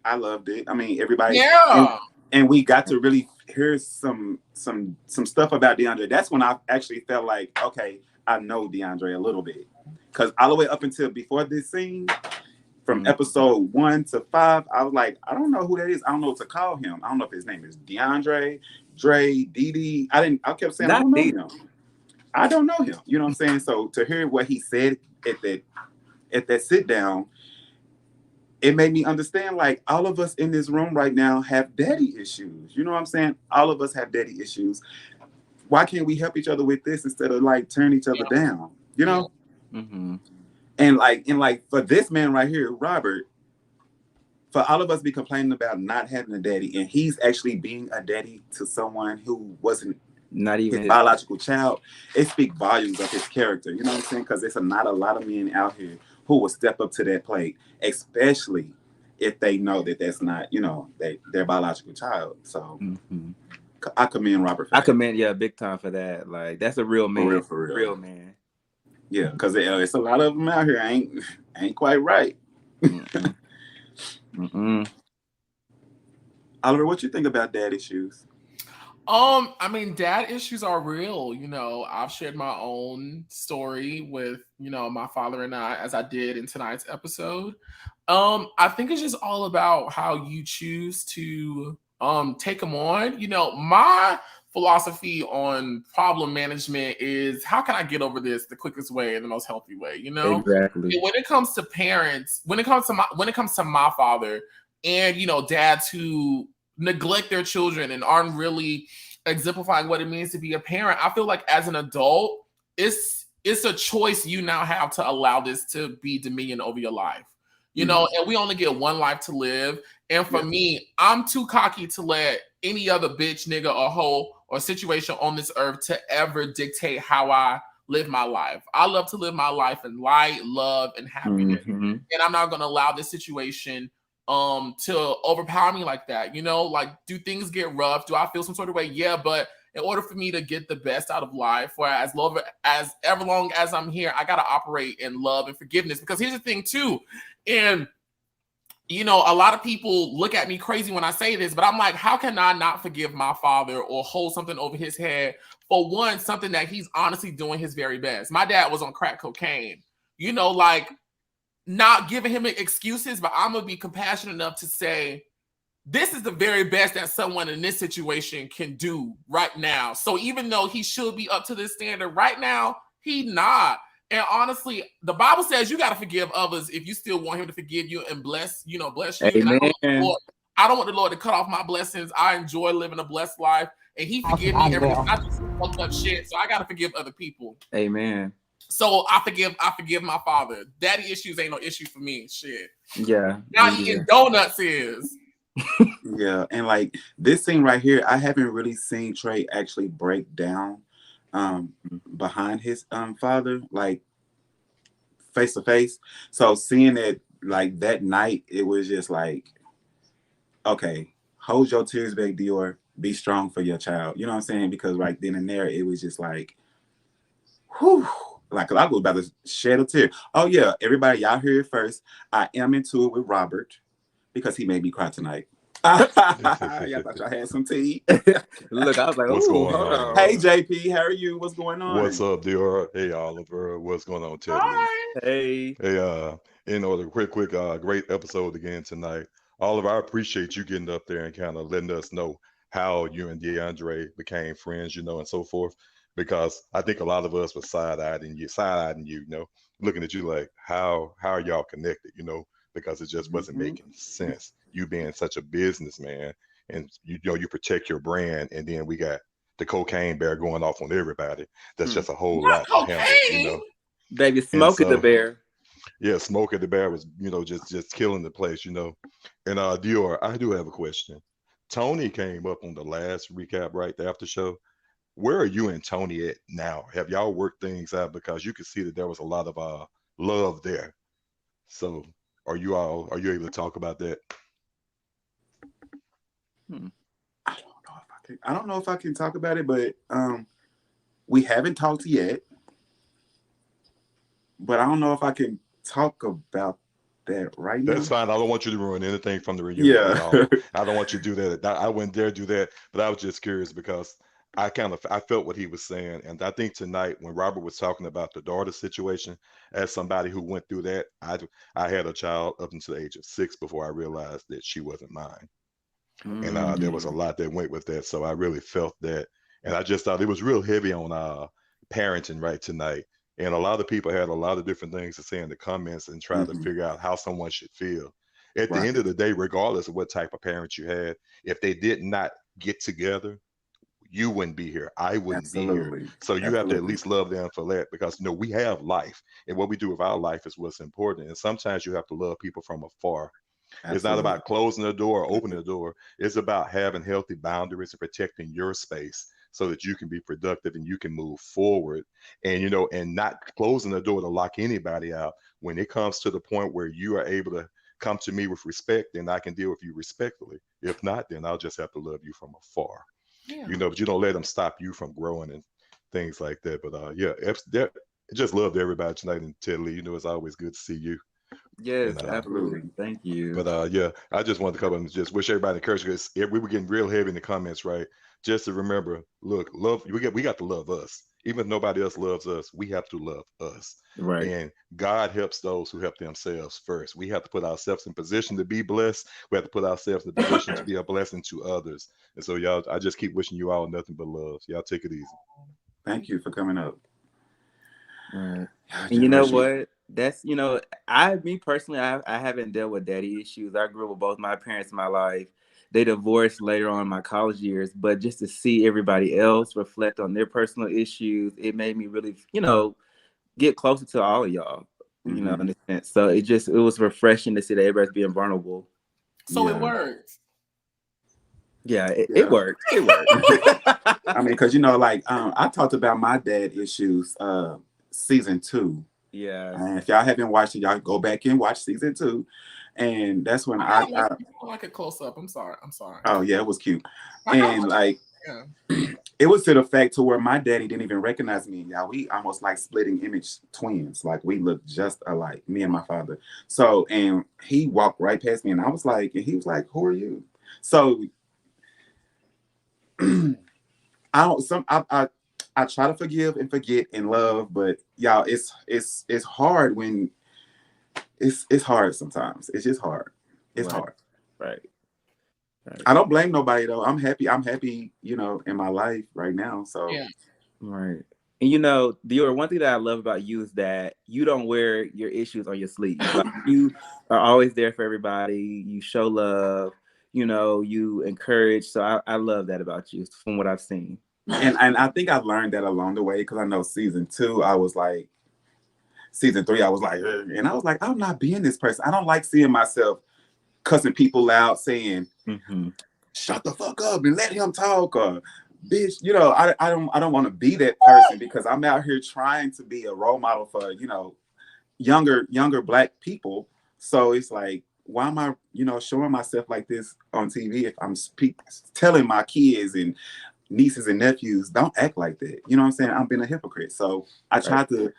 B: I loved it. I mean, everybody.
E: Yeah.
B: And we got to really hear some stuff about DeAndre. That's when I actually felt like, okay, I know DeAndre a little bit. Because all the way up until before this scene, from episode 1 to 5, I was like, I don't know who that is. I don't know what to call him. I don't know if his name is DeAndre, Dre, Dee. I kept saying, I don't know him. I don't know him. You know what I'm saying? So to hear what he said at that sit down, it made me understand, like, all of us in this room right now have daddy issues. You know what I'm saying? All of us have daddy issues. Why can't we help each other with this instead of like turn each other down? You know? And like for this man right here, Robert, for all of us be complaining about not having a daddy, and he's actually being a daddy to someone who wasn't not even his biological child, it speaks volumes of his character. You know what I'm saying? Because there's not a lot of men out here who will step up to that plate, especially if they know that that's not, you know, their biological child. So I commend Robert.
G: I commend, big time for that. Like, that's a real man. For real man.
B: Yeah, because it's a lot of them out here ain't quite right. Oliver, what you think about dad issues?
E: I mean, dad issues are real. You know, I've shared my own story with, you know, my father and I, as I did in tonight's episode. I think it's just all about how you choose to take them on. You know, my philosophy on problem management is, how can I get over this the quickest way and the most healthy way? You know, exactly. When it comes to parents, when it comes to my father, and, you know, dads who neglect their children and aren't really exemplifying what it means to be a parent, I feel like as an adult, it's a choice you now have to allow this to be dominion over your life. you know, and we only get one life to live. And for me, I'm too cocky to let any other bitch, nigga, or hoe or situation on this earth to ever dictate how I live my life. I love to live my life in light, love, and happiness. And I'm not gonna allow this situation to overpower me like that. You know, like, do things get rough? Do I feel some sort of way? Yeah, but in order for me to get the best out of life, for as long as I'm here, I gotta operate in love and forgiveness. Because here's the thing too, and you know, a lot of people look at me crazy when I say this, but I'm like, how can I not forgive my father or hold something over his head for one, something that he's honestly doing his very best? My dad was on crack cocaine, you know, like, not giving him excuses, but I'm gonna be compassionate enough to say, this is the very best that someone in this situation can do right now. So even though he should be up to this standard right now, he not. And honestly, the Bible says you got to forgive others if you still want him to forgive you and bless you.
G: Amen.
E: And I don't want the Lord to cut off my blessings. I enjoy living a blessed life, and he forgive me every time I do some fucked up shit. So I got to forgive other people.
G: Amen.
E: So I forgive my father. Daddy issues ain't no issue for me. Shit.
G: Yeah.
E: Not eating donuts is.
B: Yeah, and like this scene right here, I haven't really seen Trey actually break down behind his father, like face to face. So seeing it like that night, it was just like, okay, hold your tears back, Dior. Be strong for your child. You know what I'm saying? Because right then and there, it was just like, whew. Like I was about to shed a tear. Oh yeah, everybody, y'all heard it first. I am into it with Robert because he made me cry tonight. Y'all thought y'all had some tea.
G: Look, I was like,
H: what's going
G: hold on.
B: Hey JP, how are you? What's going on?
H: What's up, Dior? Hey, Oliver. What's going on, Teddlie?
G: Hey.
H: Hey, in order, quick, great episode again tonight. Oliver, I appreciate you getting up there and kind of letting us know how you and DeAndre became friends, you know, and so forth. Because I think a lot of us were side-eyeing you, you know, looking at you like, how are y'all connected, you know, because it just wasn't making sense. You being such a businessman, and you know you protect your brand, and then we got the cocaine bear going off on everybody. That's just a whole lot to handle, you know.
G: Baby, Smokey the Bear.
H: Yeah, Smokey the Bear was, you know, just killing the place, you know. And Dior, I do have a question. Tony came up on the last recap, right, the after show. Where are you and Tony at now? Have y'all worked things out? Because you could see that there was a lot of love there. So are you able to talk about that?
B: I don't know if I can talk about it, but we haven't talked yet. But I don't know if I can talk about that right now.
H: That's fine. I don't want you to ruin anything from the reunion.
B: Yeah.
H: I don't want you to do that. I wouldn't dare do that. But I was just curious because I felt what he was saying. And I think tonight when Robert was talking about the daughter situation, as somebody who went through that, I had a child up until the age of 6 before I realized that she wasn't mine. And there was a lot that went with that. So I really felt that. And I just thought it was real heavy on parenting right tonight. And a lot of people had a lot of different things to say in the comments and try to figure out how someone should feel. At the end of the day, regardless of what type of parents you had, if they did not get together, you wouldn't be here. I wouldn't be here. So you have to at least love them for that, because, you know, we have life. And what we do with our life is what's important. And sometimes you have to love people from afar. It's not about closing the door or opening the door. It's about having healthy boundaries and protecting your space so that you can be productive and you can move forward, and, you know, and not closing the door to lock anybody out. When it comes to the point where you are able to come to me with respect, then I can deal with you respectfully. If not, then I'll just have to love you from afar. Yeah. You know, but you don't let them stop you from growing and things like that. But yeah, just loved everybody tonight. And Teddlie, you know, it's always good to see you.
G: Yes, and, absolutely. Thank you.
H: But yeah, I just wanted to come and just wish everybody encouragement, because we were getting real heavy in the comments, right? Just to remember, look, love, we got to love us. Even if nobody else loves us, we have to love us.
G: Right.
H: And God helps those who help themselves first. We have to put ourselves in position to be blessed. We have to put ourselves in position to be a blessing to others. And so, y'all, I just keep wishing you all nothing but love. Y'all take it easy.
B: Thank you for coming up.
G: Right. And you know what? That's, you know, me personally, I haven't dealt with daddy issues. I grew up with both my parents in my life. They divorced later on in my college years, but just to see everybody else reflect on their personal issues, it made me really, you know, get closer to all of y'all. You know, in a sense. So it was refreshing to see that everybody's being vulnerable.
E: So it worked.
G: Yeah, it worked. It worked.
B: I mean, because like I talked about my dad issues season 2.
G: Yeah.
B: And if y'all haven't watched it, y'all go back and watch season 2. And that's when I
E: like a close up. I'm sorry.
B: Oh yeah, it was cute. And like it was to the fact to where my daddy didn't even recognize me. Y'all, we almost like splitting image twins. Like we look just alike, me and my father. So, and he walked right past me, and I was like, and he was like, "Who are you?" So, I try to forgive and forget and love, but y'all, it's hard when it's hard sometimes. It's just hard. It's hard.
G: Right.
B: I don't blame nobody though. I'm happy, in my life right now. So
G: right. And Dior, one thing that I love about you is that you don't wear your issues on your sleeve. Like, you are always there for everybody. You show love. You encourage. So I love that about you from what I've seen.
B: And I think I've learned that along the way, because I know season 2, I was like, season 3, I was like, ugh. And I was like, I'm not being this person. I don't like seeing myself cussing people out, saying, shut the fuck up and let him talk, or bitch, I don't want to be that person, because I'm out here trying to be a role model for, younger Black people. So it's like, why am I, showing myself like this on TV if I'm telling my kids and nieces and nephews, don't act like that. You know what I'm saying? I'm being a hypocrite. So I try to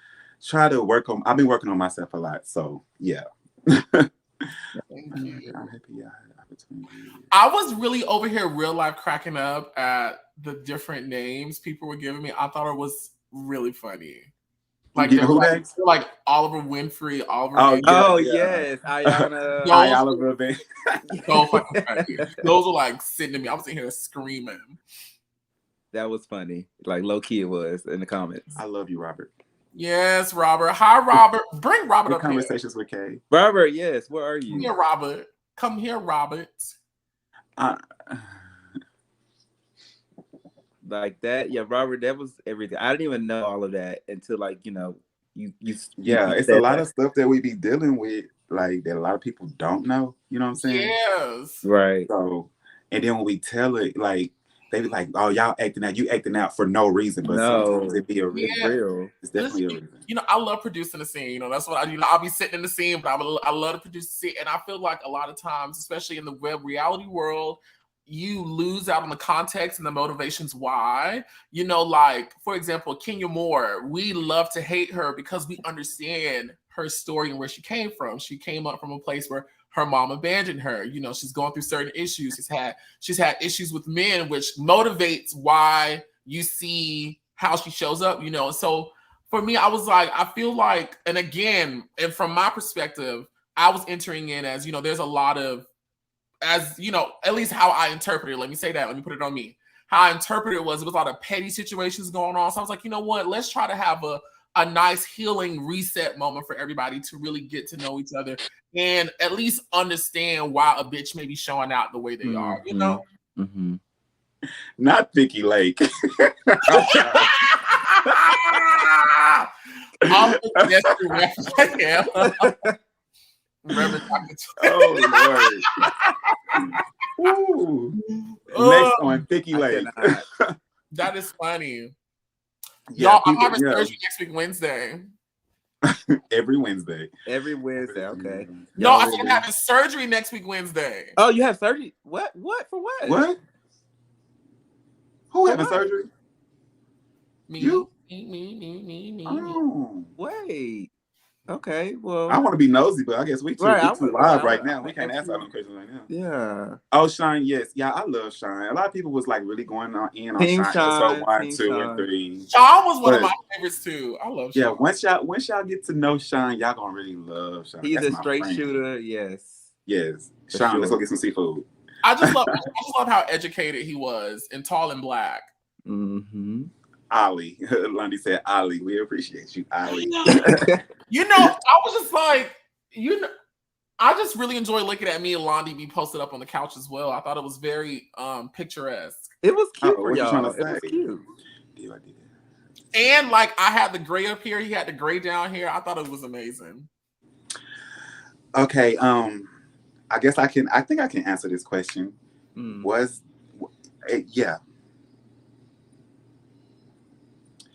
B: work on, I've been working on myself a lot. So yeah. I'm happy I had the opportunity.
E: I was really over here real life cracking up at the different names people were giving me. I thought it was really funny. Like, like Oliver Winfrey,
G: yes, Ayana.
B: Oliver.
E: So fucking funny. Those were like sitting to me. I was in here screaming.
G: That was funny. Like low key it was in the comments.
B: I love you, Robert.
E: Yes, Robert. Hi, Robert. Bring Robert up
B: conversations here. With Kay.
G: Robert, yes. Where are you?
E: Come here, Robert. Come here, Robert.
G: Like that. Yeah, Robert, that was everything. I didn't even know all of that until you
B: it's a lot of stuff that we be dealing with, like that a lot of people don't know. You know what I'm saying?
E: Yes.
G: Right.
B: So, and then when we tell it, like, they be like, "Oh, y'all acting out. You acting out for no reason." But sometimes it be real. It's definitely a reason.
E: I love producing the scene. That's what I do. I'll be sitting in the scene, but I love to produce the scene. And I feel like a lot of times, especially in the web reality world, you lose out on the context and the motivations why. Like, for example, Kenya Moore, we love to hate her because we understand her story and where she came from. She came up from a place where her mom abandoned her. She's going through certain issues. She's had issues with men, which motivates why you see how she shows up, So for me, I was like, I feel like, and again, and from my perspective, I was entering in as, there's a lot of, as at least how I interpret it. Let me say that. Let me put it on me. How I interpret it was a lot of petty situations going on. So I was like, you know what? Let's try to have a nice healing reset moment for everybody to really get to know each other and at least understand why a bitch may be showing out the way they are,
G: Mm-hmm.
B: Not Vicky Lake. Oh Lord. Next on Vicky Lake.
E: That is funny.
B: Yeah,
E: y'all, I'm having surgery next week Wednesday.
B: Every Wednesday.
G: Okay.
E: No, I said I'm having surgery next week Wednesday.
G: Oh, you have surgery? What? For what?
B: What? Who having surgery?
E: Me.
B: You?
E: Me.
B: Oh.
G: Wait. Okay, well,
B: I want to be nosy, but I guess we too live right now. We can't answer all them questions right now.
G: Yeah.
B: Oh, Shine, yes. Yeah, I love Shine. A lot of people was like really going on Shine. Episode 1, 2, and 3.
E: Shine was one of my favorites too. I love Shine.
B: Yeah, once y'all get to know Shine, y'all gonna really love Shine.
G: He's a straight shooter, yes.
B: Yes. Shine,
G: sure.
B: Let's go get some seafood.
E: I just love how educated he was and tall and black.
G: Mm-hmm.
B: Ollie. Lon D said, Ollie, we appreciate you, Ollie.
E: I was just like, I just really enjoy looking at me and Lon D be posted up on the couch as well. I thought it was very picturesque.
G: It was cute for y'all. It was cute.
E: And like I had the gray up here, he had the gray down here. I thought it was amazing.
B: Okay. I guess I can. I think I can answer this question. Was yeah.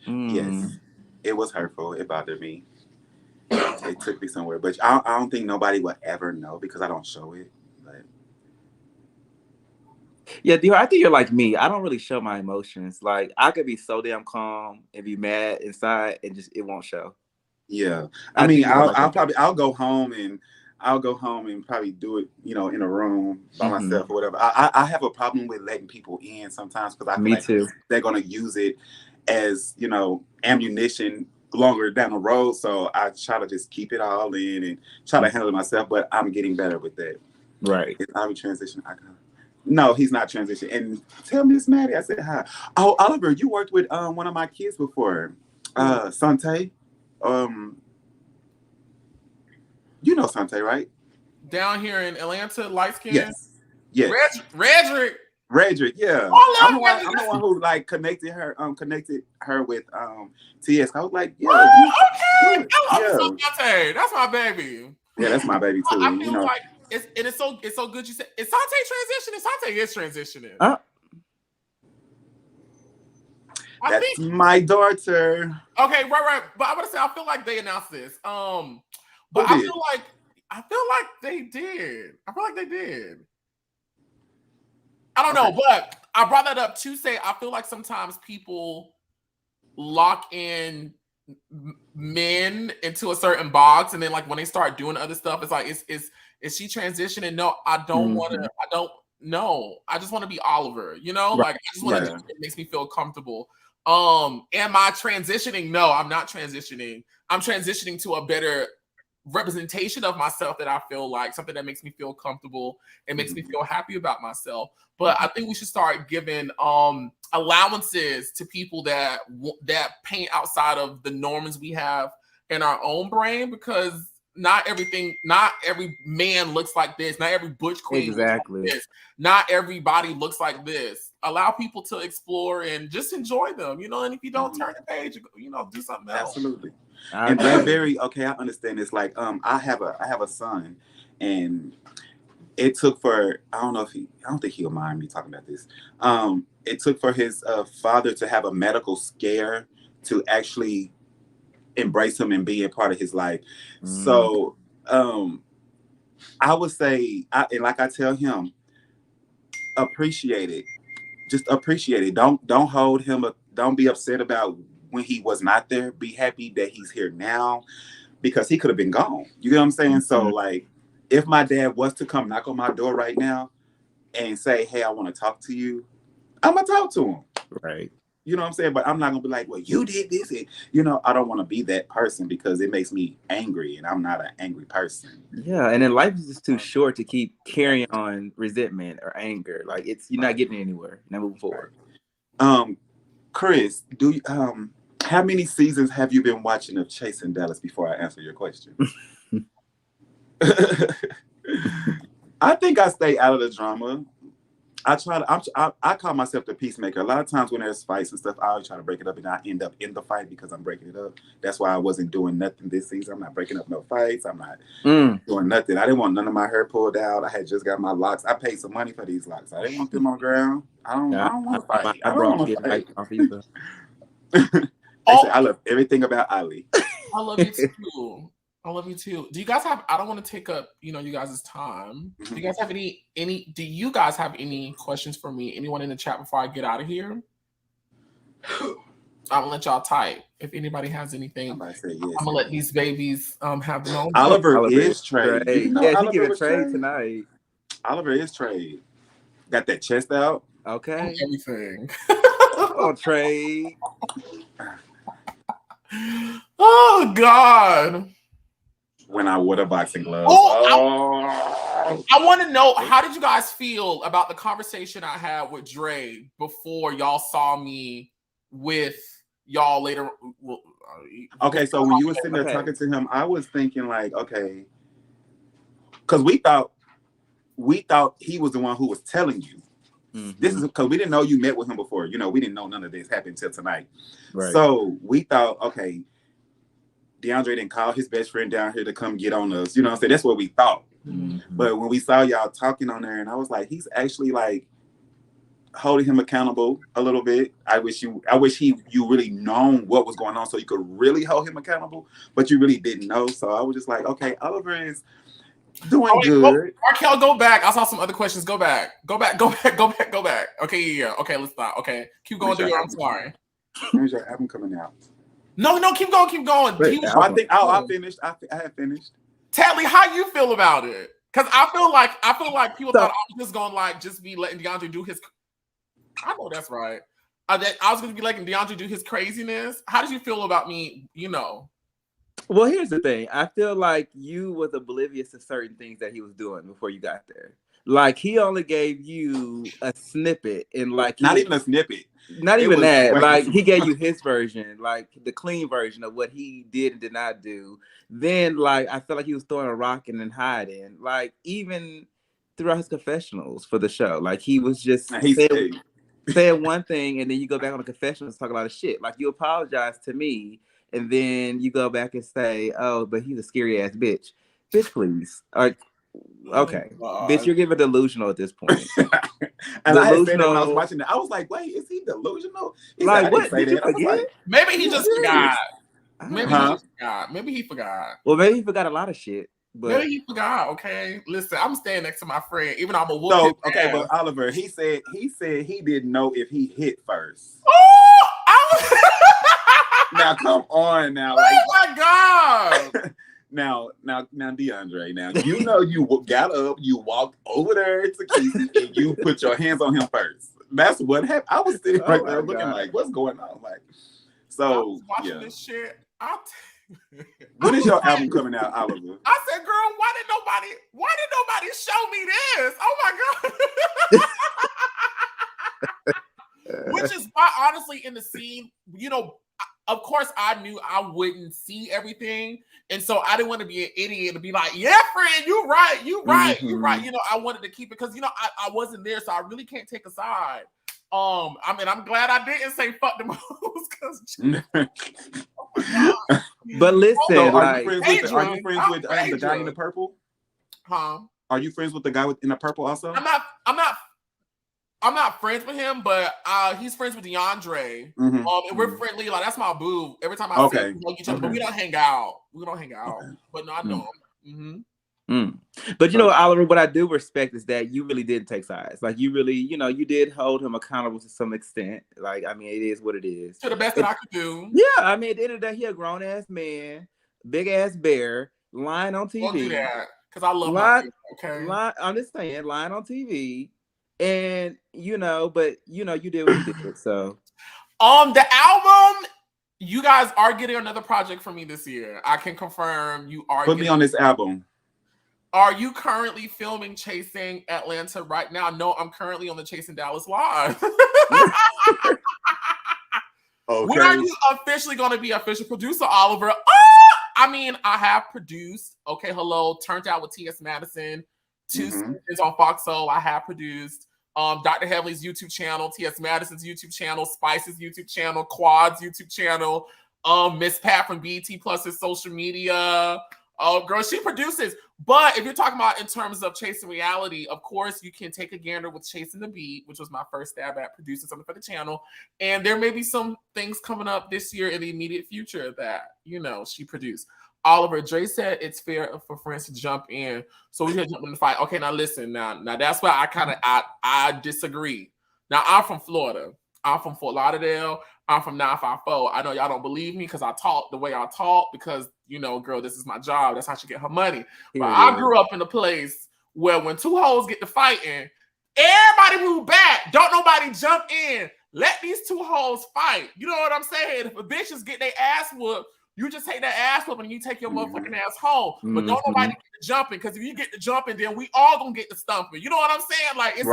B: Yes, it was hurtful. It bothered me. It took me somewhere, but I don't think nobody will ever know because I don't show it. But
G: Yeah, Dior, I think you're like me. I don't really show my emotions. Like I could be so damn calm and be mad inside and just it won't show.
B: yeah,
G: I
B: I mean,
G: think you're like
B: I'll
G: that.
B: probably I'll go home and probably do it, you know, in a room by myself or whatever. I have a problem with letting people in sometimes because I feel
G: Me
B: like
G: too.
B: they're gonna use it as, you know, ammunition longer down the road. So I try to just keep it all in and try to handle it myself. But I'm getting better with that.
G: Right.
B: Is Ari transition? No, he's not transition. And tell Miss Maddie, I said hi. Oh, Oliver, you worked with one of my kids before, Sante. You know Sante, right?
E: Down here in Atlanta, light skin.
B: Yes. Redrick, yeah. I'm the one who like connected her with TS. I was like, yeah,
E: okay. Sante. That's my baby.
B: Yeah, that's my baby too.
E: I feel like it's so good. You said is Sante transitioning? Sante is transitioning.
B: That's my daughter.
E: Okay, right. But I'm gonna say I feel like they announced this. But I feel like they did. I feel like they did. I don't know, but I brought that up to say I feel like sometimes people lock in men into a certain box, and then like when they start doing other stuff, it's like is she transitioning? No, I don't want to. I don't know. I just want to be Oliver. You know, like I just want to. It makes me feel comfortable. Am I transitioning? No, I'm not transitioning. I'm transitioning to a better representation of myself that I feel like something that makes me feel comfortable and makes me feel happy about myself. But I think we should start giving allowances to people that paint outside of the norms we have in our own brain, because not every man looks like this. Not every butch queen looks like this. Not everybody looks like this. Allow people to explore and just enjoy them, you know. And if you don't turn the page, you know, do something else.
B: Absolutely. And Blackberry, okay, I understand. It's like I have a son, and it took for I don't think he'll mind me talking about this. It took for his father to have a medical scare to actually embrace him and be a part of his life. So I would say, and like I tell him, appreciate it. Just appreciate it. Don't hold him. Don't be upset about when he was not there. Be happy that he's here now, because he could have been gone. You get what I'm saying? So like, if my dad was to come knock on my door right now and say, "Hey, I want to talk to you," I'm gonna talk to him.
G: Right.
B: You know what I'm saying? But I'm not gonna be like, "Well, you did this," and you know, I don't want to be that person because it makes me angry, and I'm not an angry person.
G: Yeah, and then life is just too short to keep carrying on resentment or anger. Like you're not getting anywhere. You're not moving forward.
B: Chris, do you, how many seasons have you been watching of Chasing Dallas before I answer your question? I think I stay out of the drama. I call myself the peacemaker. A lot of times when there's fights and stuff, I always try to break it up, and I end up in the fight because I'm breaking it up. That's why I wasn't doing nothing this season. I'm not breaking up no fights. I'm not doing nothing. I didn't want none of my hair pulled out. I had just got my locks. I paid some money for these locks. I didn't want them on the ground. I don't want to fight. I don't want to fight. I love everything about Ali.
E: I love you too. I love you too. Do you guys have? I don't want to take up, you guys' time. Do you guys have any? Do you guys have any questions for me? Anyone in the chat before I get out of here? I'm gonna let y'all type if anybody has anything. I'm gonna let these babies have their own.
B: Oliver is Trey.
G: Yeah, he give a Trey tonight.
B: Oliver is Trey. Got that chest out.
G: Okay.
E: Everything.
G: Oh, Trey.
E: Oh God.
B: When I wore the boxing gloves.
E: I want to know, how did you guys feel about the conversation I had with Dre before y'all saw me with y'all later?
B: Okay, so when you were sitting there talking to him, I was thinking like, okay, because we thought he was the one who was telling you. This is because we didn't know you met with him before. You know, we didn't know none of this happened until tonight. Right. So we thought, okay, DeAndre didn't call his best friend down here to come get on us. You know what I'm saying? That's what we thought. But when we saw y'all talking on there, and I was like, he's actually like holding him accountable a little bit. I wish you really known what was going on so you could really hold him accountable, but you really didn't know. So I was just like, okay, Oliver is doing good.
E: Markel, go back. I saw some other questions. Go back. Okay, yeah. Okay, let's stop. Okay, keep going. I'm sorry.
B: When's your album coming out?
E: No, keep going.
G: Wait,
B: I think I finished. I have finished.
E: Teddlie, how you feel about it? Because I feel like people thought I was just gonna like just be letting DeAndre do his. I know that's right. I was gonna be letting DeAndre do his craziness. How did you feel about me? You know.
G: Well, here's the thing. I feel like you was oblivious to certain things that he was doing before you got there. Like he only gave you a snippet, and like
B: not even a snippet.
G: Not even that. Like he gave you his version, like the clean version of what he did and did not do. Then, like I felt like he was throwing a rock and then hiding. Like even throughout his confessionals for the show, like he was just saying one thing, and then you go back on the confessionals and talk a lot of shit. Like you apologize to me, and then you go back and say, "Oh, but he's a scary ass bitch." Bitch, please. Okay, bitch, you're giving delusional at this point.
B: And I had said that when I was watching it. I was like, "Wait, is he delusional?" He's
G: like, what? Did you forget?
B: Like,
E: maybe he just forgot. Maybe he forgot.
G: Well, maybe he forgot a lot of shit. But
E: maybe he forgot. Okay, listen, I'm staying next to my friend, even though I'm a woman.
B: So okay, but Oliver, he said he didn't know if he hit first.
E: Oh,
B: now come on, now.
E: Oh my God.
B: Now, DeAndre. Now you know you got up, you walked over there to Quisi, and you put your hands on him first. That's what happened. I was sitting right there looking like, what's going on? Like, so
E: watching this shit.
B: When is your album coming out, Oliver?
E: I said, girl, why did nobody show me this? Oh my God. Which is why, honestly, in the scene, you know, of course, I knew I wouldn't see everything. And so I didn't want to be an idiot to be like, yeah, friend, you're right. You know, I wanted to keep it because, you know, I wasn't there. So I really can't take a side. I mean, I'm glad I didn't say fuck the most because.
G: But listen,
B: are you friends with the guy in the purple?
E: Huh?
B: Are you friends with the guy in the purple also?
E: I'm not friends with him, but he's friends with DeAndre. And we're friendly. Like that's my boo. Every time I see him, we like each other, but we don't hang out. But no, I know him.
G: But you know, Oliver, what I do respect is that you really did take sides. Like you really, you know, you did hold him accountable to some extent. Like, I mean, it is what it is.
E: To the best that I could do.
G: Yeah, I mean, at the end of the day, he a grown ass man, big ass bear, lying on TV.
E: Don't do that because I love my okay.
G: I'm just saying, lying on TV, and you know, but you know, you did what you did. So,
E: the album. You guys are getting another project from me this year. I can confirm you are.
B: Put me on this album.
E: Are you currently filming Chasing Atlanta right now? No, I'm currently on the Chasing Dallas Live.
B: Okay.
E: When are you officially going to be official producer, Oliver? I mean, I have produced. Okay, hello, Turned Out with T.S. Madison, 2 seasons on Fox Soul. I have produced. Dr. Heavely's YouTube channel, T.S. Madison's YouTube channel, Spice's YouTube channel, Quad's YouTube channel, Miss Pat from BET Plus's social media. Oh, girl, she produces. But if you're talking about in terms of Chasing Reality, of course, you can take a gander with Chasing the Beat, which was my first stab at producing something for the channel. And there may be some things coming up this year in the immediate future that, you know, she produced. Oliver, Dre said it's fair for friends to jump in. So we should jump in the fight. Okay, now listen. Now that's where I disagree. Now, I'm from Florida. I'm from Fort Lauderdale. I'm from 954. I know y'all don't believe me because I talk the way I talk because, you know, girl, this is my job. That's how she get her money. But I grew up in a place where when two hoes get to fighting, everybody move back. Don't nobody jump in. Let these two hoes fight. You know what I'm saying? If a bitches get their ass whooped, you just take that ass whooping and you take your motherfucking ass home. But don't nobody get to jumping because if you get to jumping, then we all gonna get to stumping. You know what I'm saying? Like, it's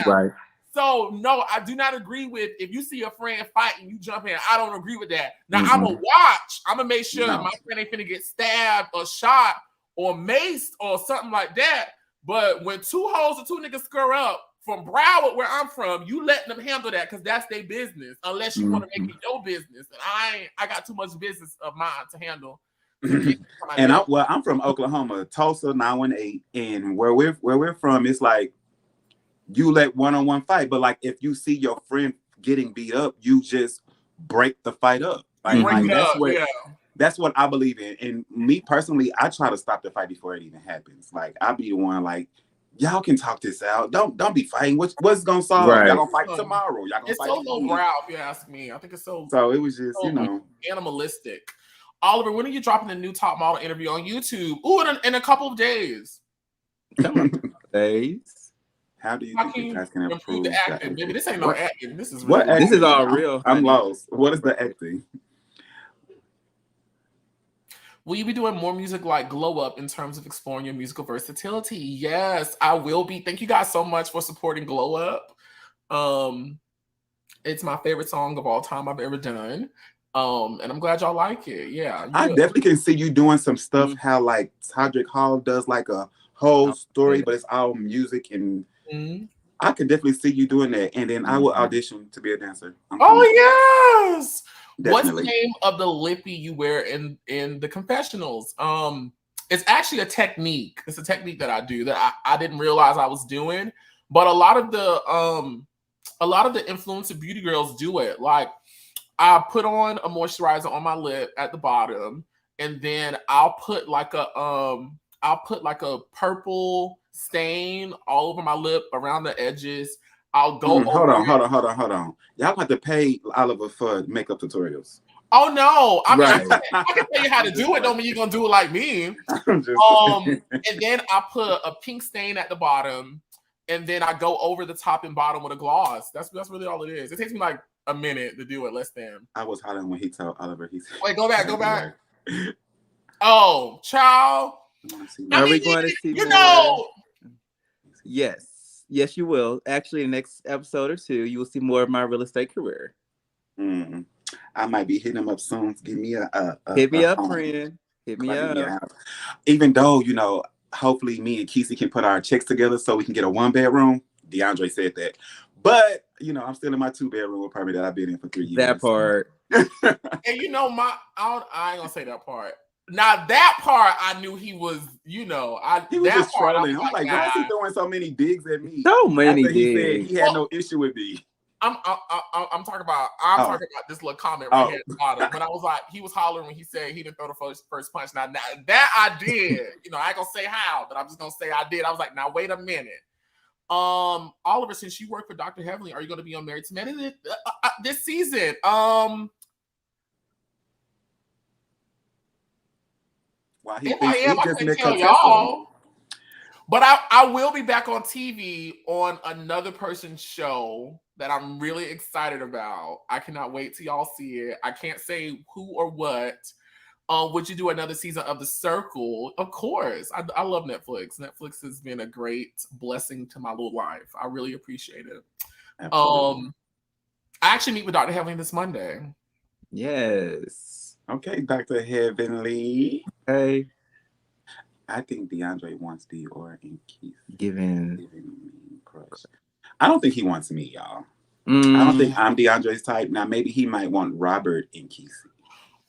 G: right.
E: So, no, I do not agree with if you see a friend fighting, you jump in. I don't agree with that. Now, I'm going to watch. I'm going to make sure my friend ain't finna get stabbed or shot or maced or something like that. But when two hoes or two niggas square up from Broward, where I'm from, you letting them handle that because that's their business. Unless you want to make it your business, and I got too much business of mine to handle.
B: And I'm from Oklahoma, Tulsa 918, and where we're from, it's like you let one-on-one fight, but like if you see your friend getting beat up, you just break the fight up. Like that's what I believe in. And me personally, I try to stop the fight before it even happens. Like I be the one like, y'all can talk this out. Don't be fighting. What's gonna solve? Right. Y'all gonna fight tomorrow. Y'all gonna
E: it's
B: fight.
E: So lowbrow, if you ask me. I think it's so.
B: So it was just
E: animalistic. Oliver, when are you dropping a new top model interview on YouTube? Ooh, in a couple of days.
G: Days.
B: How do you think you guys can improve
E: the acting? Baby, this ain't no acting. This is
B: what
G: this is all real.
B: I'm lost. What is the acting?
E: Will you be doing more music like Glow Up in terms of exploring your musical versatility? Yes, I will be. Thank you guys so much for supporting Glow Up. It's my favorite song of all time I've ever done. And I'm glad y'all like it. Yeah.
B: I definitely can see you doing some stuff how like Todrick Hall does like a whole story, but it's all music and I could definitely see you doing that. And then I will audition to be a dancer.
E: Yes.
B: Definitely.
E: What's the name of the lippy you wear in the confessionals? It's actually a technique. It's a technique that I do that I didn't realize I was doing. But a lot of the influencer beauty girls do it. Like I put on a moisturizer on my lip at the bottom, and then I'll put like a purple stain all over my lip around the edges. I'll go.
B: Hold on. Y'all have to pay Oliver for makeup tutorials.
E: Oh no! I mean, I can tell you how to do it. Don't mean you're gonna do it like me. And then I put a pink stain at the bottom, and then I go over the top and bottom with a gloss. That's really all it is. It takes me like a minute to do it, less than.
B: I was hollering when he told Oliver. He said,
E: "Wait, go back." Oh, child.
G: Are we going to see?
E: You know.
G: Yes, you will. Actually, the next episode or two, you will see more of my real estate career.
B: I might be hitting him up soon. Give me
G: hit me up, friend. Hit me up.
B: Even though, hopefully me and Quisi can put our checks together so we can get a 1-bedroom. DeAndre said that. But, I'm still in my 2-bedroom apartment that I've been in for 3 years.
G: That part.
E: And I ain't gonna say that part. Now that part, I knew he was,
B: he was just trolling. I'm like, why is he throwing so many digs at me?
G: So many digs.
B: He said he had no issue with me.
E: I'm talking about this little comment right here at the bottom. But I was like, he was hollering when he said he didn't throw the first punch. Now that I did. I ain't gonna say how, but I'm just gonna say I did. I was like, now wait a minute. Oliver, since you work for Dr. Heavenly, are you gonna be on Married to Medicine this season? If I am, I can tell y'all. But I will be back on TV on another person's show that I'm really excited about. I cannot wait till y'all see it. I can't say who or what. Would you do another season of The Circle? Of course. I love Netflix. Netflix has been a great blessing to my little life. I really appreciate it. Absolutely. I actually meet with Dr. Heavenly this Monday.
G: Yes.
B: Okay, Dr. Heavenly.
G: Hey.
B: I think DeAndre wants Dior and Keith.
G: Giving
B: me crush. I don't think he wants me, y'all. I don't think I'm DeAndre's type. Now, maybe he might want Robert and Keith.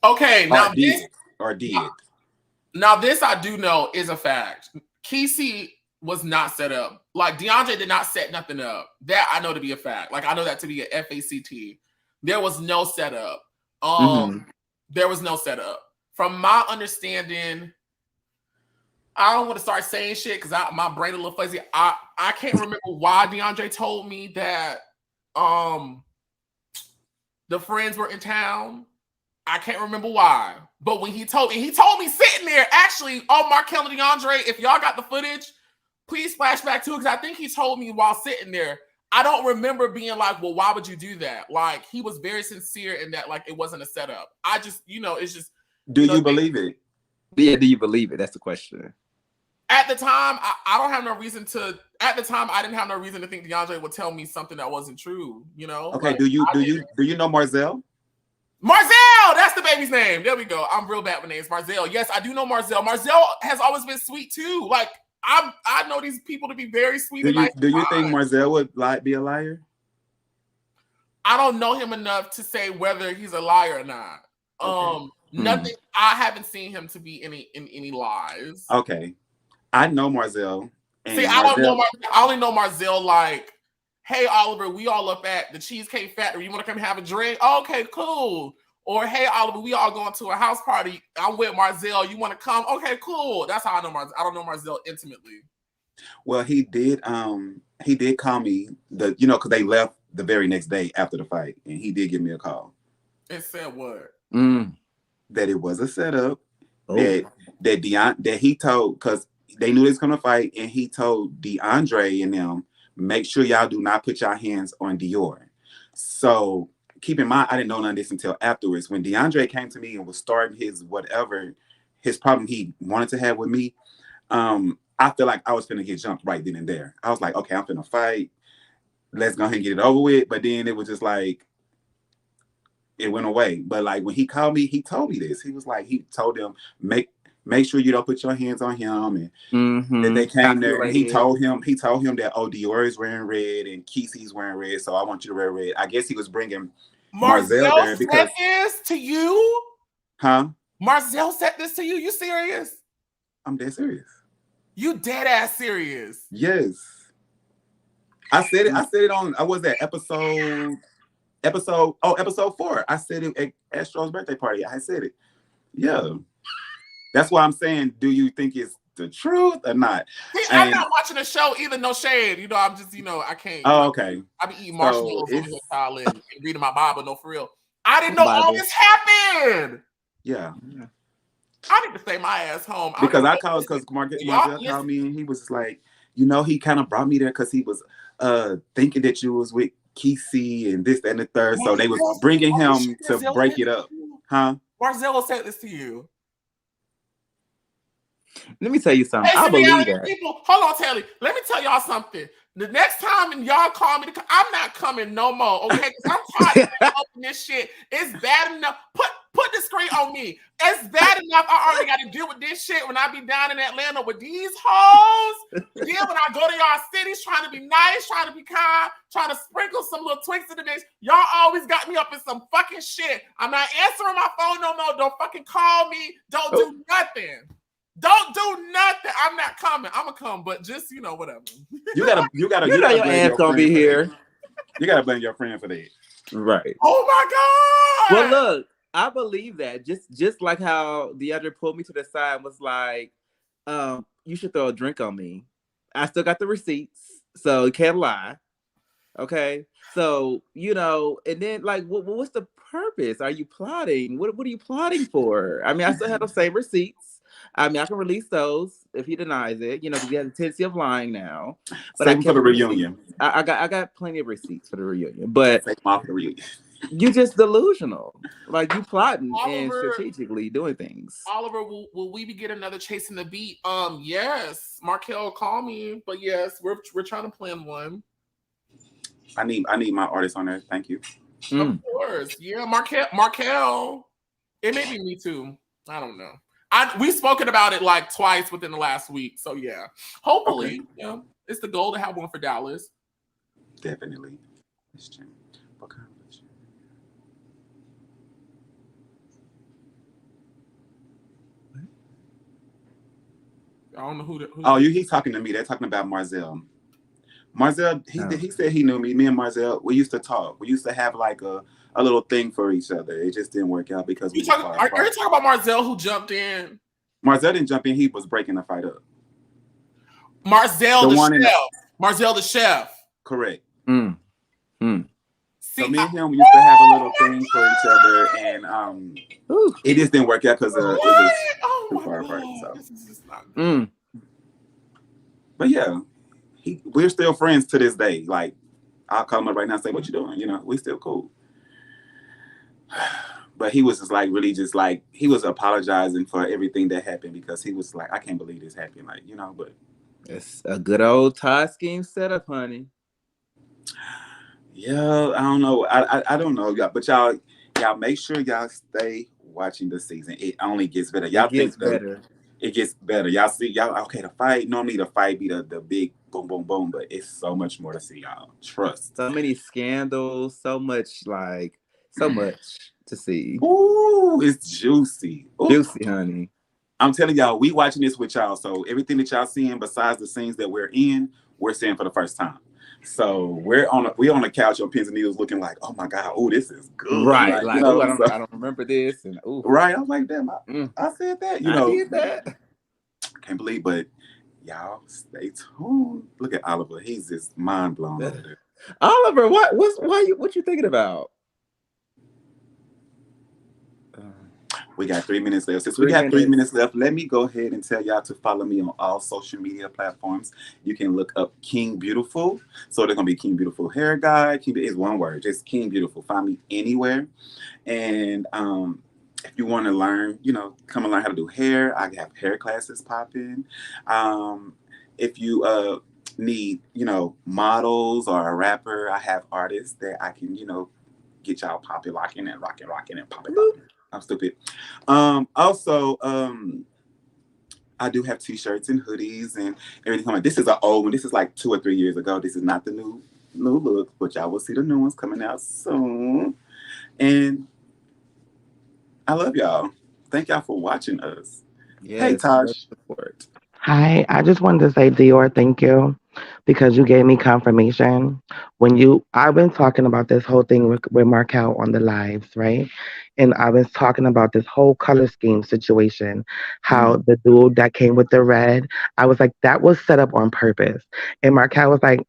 E: Okay, now
B: did.
E: Now, this I do know is a fact. Quisi was not set up. Like, DeAndre did not set nothing up. That I know to be a fact. Like, I know that to be a FACT. There was no setup. There was no setup. From my understanding, I don't want to start saying shit because my brain a little fuzzy. I can't remember why DeAndre told me that the friends were in town. I can't remember why. But when he told me sitting there, actually, Markel and DeAndre, if y'all got the footage, please flash back to it, because I think he told me while sitting there. I don't remember being like, well, why would you do that? Like, he was very sincere in that, like, it wasn't a setup. I just, it's just.
B: Do you believe it?
G: Yeah, do you believe it? That's the question.
E: At the time, I don't have no reason to. At the time, I didn't have no reason to think DeAndre would tell me something that wasn't true.
B: Okay.
E: Like,
B: do you know Marzel?
E: Marzel, that's the baby's name. There we go. I'm real bad with names. Marzel. Yes, I do know Marzel. Marzel has always been sweet too. Like, I know these people to be very sweet and nice.
B: Do you
E: and
B: think
E: kind.
B: Marzel would be a liar?
E: I don't know him enough to say whether he's a liar or not.
B: Okay.
E: Nothing. I haven't seen him to be in any lies.
B: Okay, I know Marzel.
E: See, I don't know. I only know Marzel like, hey Oliver, we all up at the Cheesecake Factory. You want to come have a drink? Okay, cool. Or hey Oliver, we all going to a house party. I'm with Marzel. You want to come? Okay, cool. That's how I know Marzel. I don't know Marzel intimately.
B: Well, he did call me because they left the very next day after the fight, and he did give me a call.
E: It said what?
B: That it was a setup.
G: Oh.
B: That he told, because they knew they was gonna fight, and he told DeAndre and them, make sure y'all do not put your hands on Dior. So keep in mind, I didn't know none of this until afterwards. When DeAndre came to me and was starting his problem he wanted to have with me, I feel like I was finna get jumped right then and there. I was like, okay, I'm finna fight. Let's go ahead and get it over with. But then it was just like, it went away. But like when he called me, he told me this. He was like, he told them, make sure you don't put your hands on him. And then they came there and he told him that, oh, Dior is wearing red and Quisi's wearing red, so I want you to wear red. I guess he was bringing Marzel there because
E: this to you?
B: Huh?
E: Marzel said this to you? You serious? I'm
B: dead serious.
E: You dead ass serious?
B: Yes. I said it on, I was at episode 4. I said it at Astro's birthday party. I said it. Yeah. That's why I'm saying, do you think it's the truth or not?
E: See, I'm not watching the show either, no shade. I'm just, I can't.
B: Oh, okay.
E: I be eating marshmallows on the Thailand and reading my Bible, no, for real. I didn't know all this happened.
B: Yeah.
E: I need to stay my ass home.
B: Because Markel called me and he was like, he kind of brought me there because he was thinking that you was with Quisi and this, that, and the third. So they was bringing him to break it up. Huh?
E: Marzel said this to you.
G: Let me tell you something.
E: Hey,
G: I believe that.
E: People, hold on, Teddlie. Let me tell y'all something. The next time and y'all call me, I'm not coming no more, okay? Because I'm tired of this shit. It's bad enough. Put the screen on me. It's bad enough. I already got to deal with this shit when I be down in Atlanta with these hoes. Then when I go to y'all cities trying to be nice, trying to be kind, trying to sprinkle some little Twixt in the mix, y'all always got me up in some fucking shit. I'm not answering my phone no more. Don't fucking call me. Don't do nothing. Don't do nothing. I'm not coming. I'm gonna come, but just whatever.
B: You gotta
G: your ass gonna be here.
B: You gotta blame your friend for that.
G: Right.
E: Oh my God.
G: Well, look, I believe that. Just like how DeAndre pulled me to the side and was like, you should throw a drink on me. I still got the receipts, so you can't lie. Okay. So, and then like what's the purpose? Are you plotting? What are you plotting for? I mean, I still have the same receipts. I mean, I can release those if he denies it, because he has a tendency of lying now. But
B: Save for the reunion.
G: I got plenty of receipts for the reunion. But
B: save off the reunion.
G: You just delusional. Like you plotting and
E: Oliver,
G: strategically doing things.
E: Oliver, will we be getting another Chasing the Beat? Yes. Markel, call me. But yes, we're trying to plan one.
B: I need my artist on there. Thank you.
E: Of course. Yeah, Markel. It may be me too. I don't know. We've spoken about it like twice within the last week. So yeah. Hopefully, it's the goal to have one for Dallas.
B: Definitely.
E: I don't know who.
B: Oh, he's talking to me. They're talking about Marzel. Marzel, he said he knew me. Me and Marzel, we used to talk. We used to have like a little thing for each other. It just didn't work out because
E: are you talking about Marzel who jumped in?
B: Marzel didn't jump in. He was breaking the fight up.
E: Marzel the chef. Marzel the chef.
B: Correct.
E: See,
B: so me and him used to have a little thing for each other, and it just didn't work out because it was too far apart. So.
E: This is just not
B: But yeah, we're still friends to this day. Like, I'll call him up right now and say, "What you doing?" We still cool. But he was just like really just like he was apologizing for everything that happened because he was like, "I can't believe this happened." Like, but
G: it's a good old Todd scheme setup, honey.
B: Yeah, I don't know. I don't know, y'all. But y'all make sure y'all stay watching the season. It only gets better. Y'all think better. it gets better. Y'all see, y'all okay? The fight normally the fight be the big boom, boom, boom, but it's so much more to see, y'all. Trust.
G: So many scandals, so much to see.
B: Ooh, it's juicy. Ooh.
G: Juicy, honey.
B: I'm telling y'all, we watching this with y'all. So everything that y'all seeing, besides the scenes that we're in, we're seeing for the first time. So we're on the couch on pins and needles, looking like, oh my god, oh this is good,
G: right? Like,
B: you know,
G: I don't remember this, and
B: right. I was like, damn, I said that, you know,
G: I did that.
B: I can't believe, but y'all stay tuned. Look at Oliver, he's just mind blown over there.
G: Oliver, what you thinking about?
B: We got 3 minutes left. Since we got 3 minutes left, let me go ahead and tell y'all to follow me on all social media platforms. You can look up KingBeautiful. So they're going to be KingBeautiful Hair Guy. It's one word, just KingBeautiful. Find me anywhere. And if you want to learn, you know, come and learn how to do hair, I have hair classes popping. If you need, you know, models or a rapper, I have artists that I can, you know, get y'all popping, locking and rocking and popping. I'm stupid. Also, I do have t-shirts and hoodies and everything. This is an old one. This is like 2 or 3 years ago. This is not the new look, but y'all will see the new ones coming out soon. And I love y'all. Thank y'all for watching us. Yes, hey, Taj.
I: Hi, I just wanted to say, Dior, thank you, because you gave me confirmation. I've been talking about this whole thing with Markel on the lives, right? And I was talking about this whole color scheme situation, how the dude that came with the red, I was like, that was set up on purpose. And Markel was like,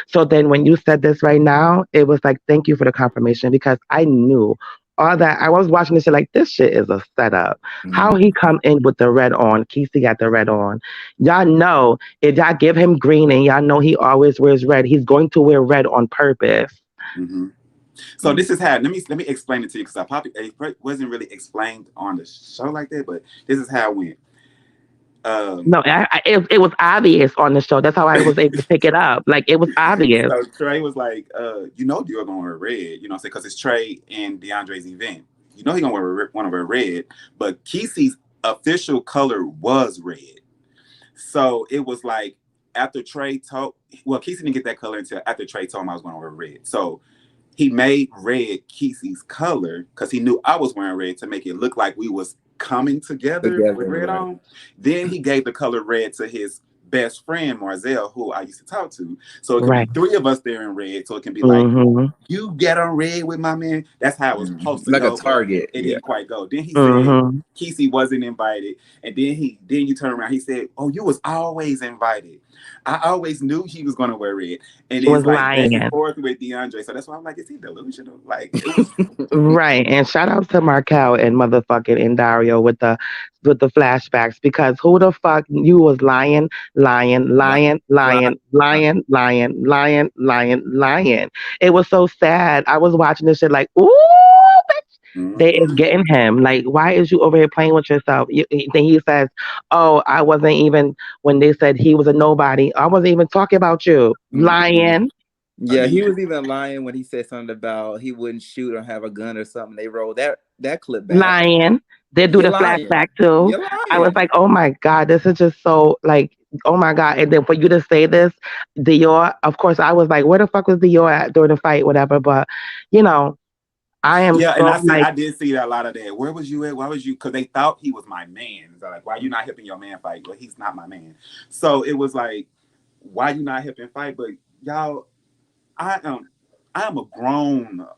I: So then when you said this right now, it was like, thank you for the confirmation, because I knew all that. I was watching this shit like, this shit is a setup. How he come in with the red on, Quisi got the red on. Y'all know, if y'all give him green and y'all know he always wears red, he's going to wear red on purpose.
B: So this is how, let me explain it to you, because it wasn't really explained on the show like that, but this is how it went.
I: No, it was obvious on the show. That's how I was able to pick it up. Like, it was obvious.
B: So Trey was like, you know, you're gonna wear red, you know, because it's Trey and DeAndre's event. You know, he's gonna wear red, but Quisi's official color was red. So it was like after Trey told, Quisi didn't get that color until after Trey told him I was gonna wear red. So he made red Quisi's color because he knew I was wearing red to make it look like we was coming together with red on. Then he gave the color red to his best friend Marzel, who I used to talk to. So it could be 3 of us there in red. So it can be like, you get on red with my man. That's how it was supposed to
G: like
B: go.
G: A target.
B: It didn't quite go. Then he said Quisi wasn't invited. And then you turn around, he said, oh, you was always invited. I always knew he was gonna wear red. And it's like back and forth with DeAndre. So that's why I'm like, is he delusional? Like, it was
I: right. And shout out to Markel and motherfucking Dario with the flashbacks, because who the fuck, you was lying. It was so sad. I was watching this shit like, ooh, bitch. They is getting him. Like, why is you over here playing with yourself? Then he says, oh, I wasn't even, when they said he was a nobody, I wasn't even talking about you. Lying.
G: Yeah, he was even lying when he said something about he wouldn't shoot or have a gun or something. They rolled that clip back.
I: Lying. They do the flashback too. I was like, oh my God, this is just so like, oh my God. And then for you to say this, Dior, of course, I was like, where the fuck was Dior at during the fight, whatever. But, you know, I am.
B: Yeah, so, and I did see that a lot of that. Where was you at? Why was you? Because they thought he was my man. So like, why you not helping your man fight? Well, he's not my man. So it was like, why you not helping fight? But y'all, I am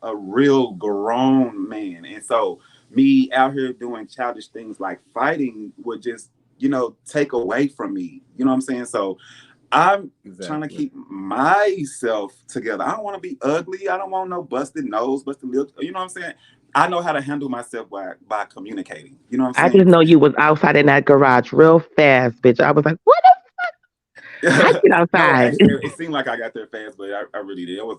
B: a real grown man, and so me out here doing childish things like fighting would just, you know, take away from me. You know what I'm saying? So I'm trying to keep myself together. I don't want to be ugly. I don't want no busted nose, busted lips. You know what I'm saying? I know how to handle myself by communicating. You know what I'm saying?
I: I just know you was outside in that garage real fast, bitch. I was like, what the fuck? I get outside.
B: No, actually, it seemed like I got there fast, but I really did. It was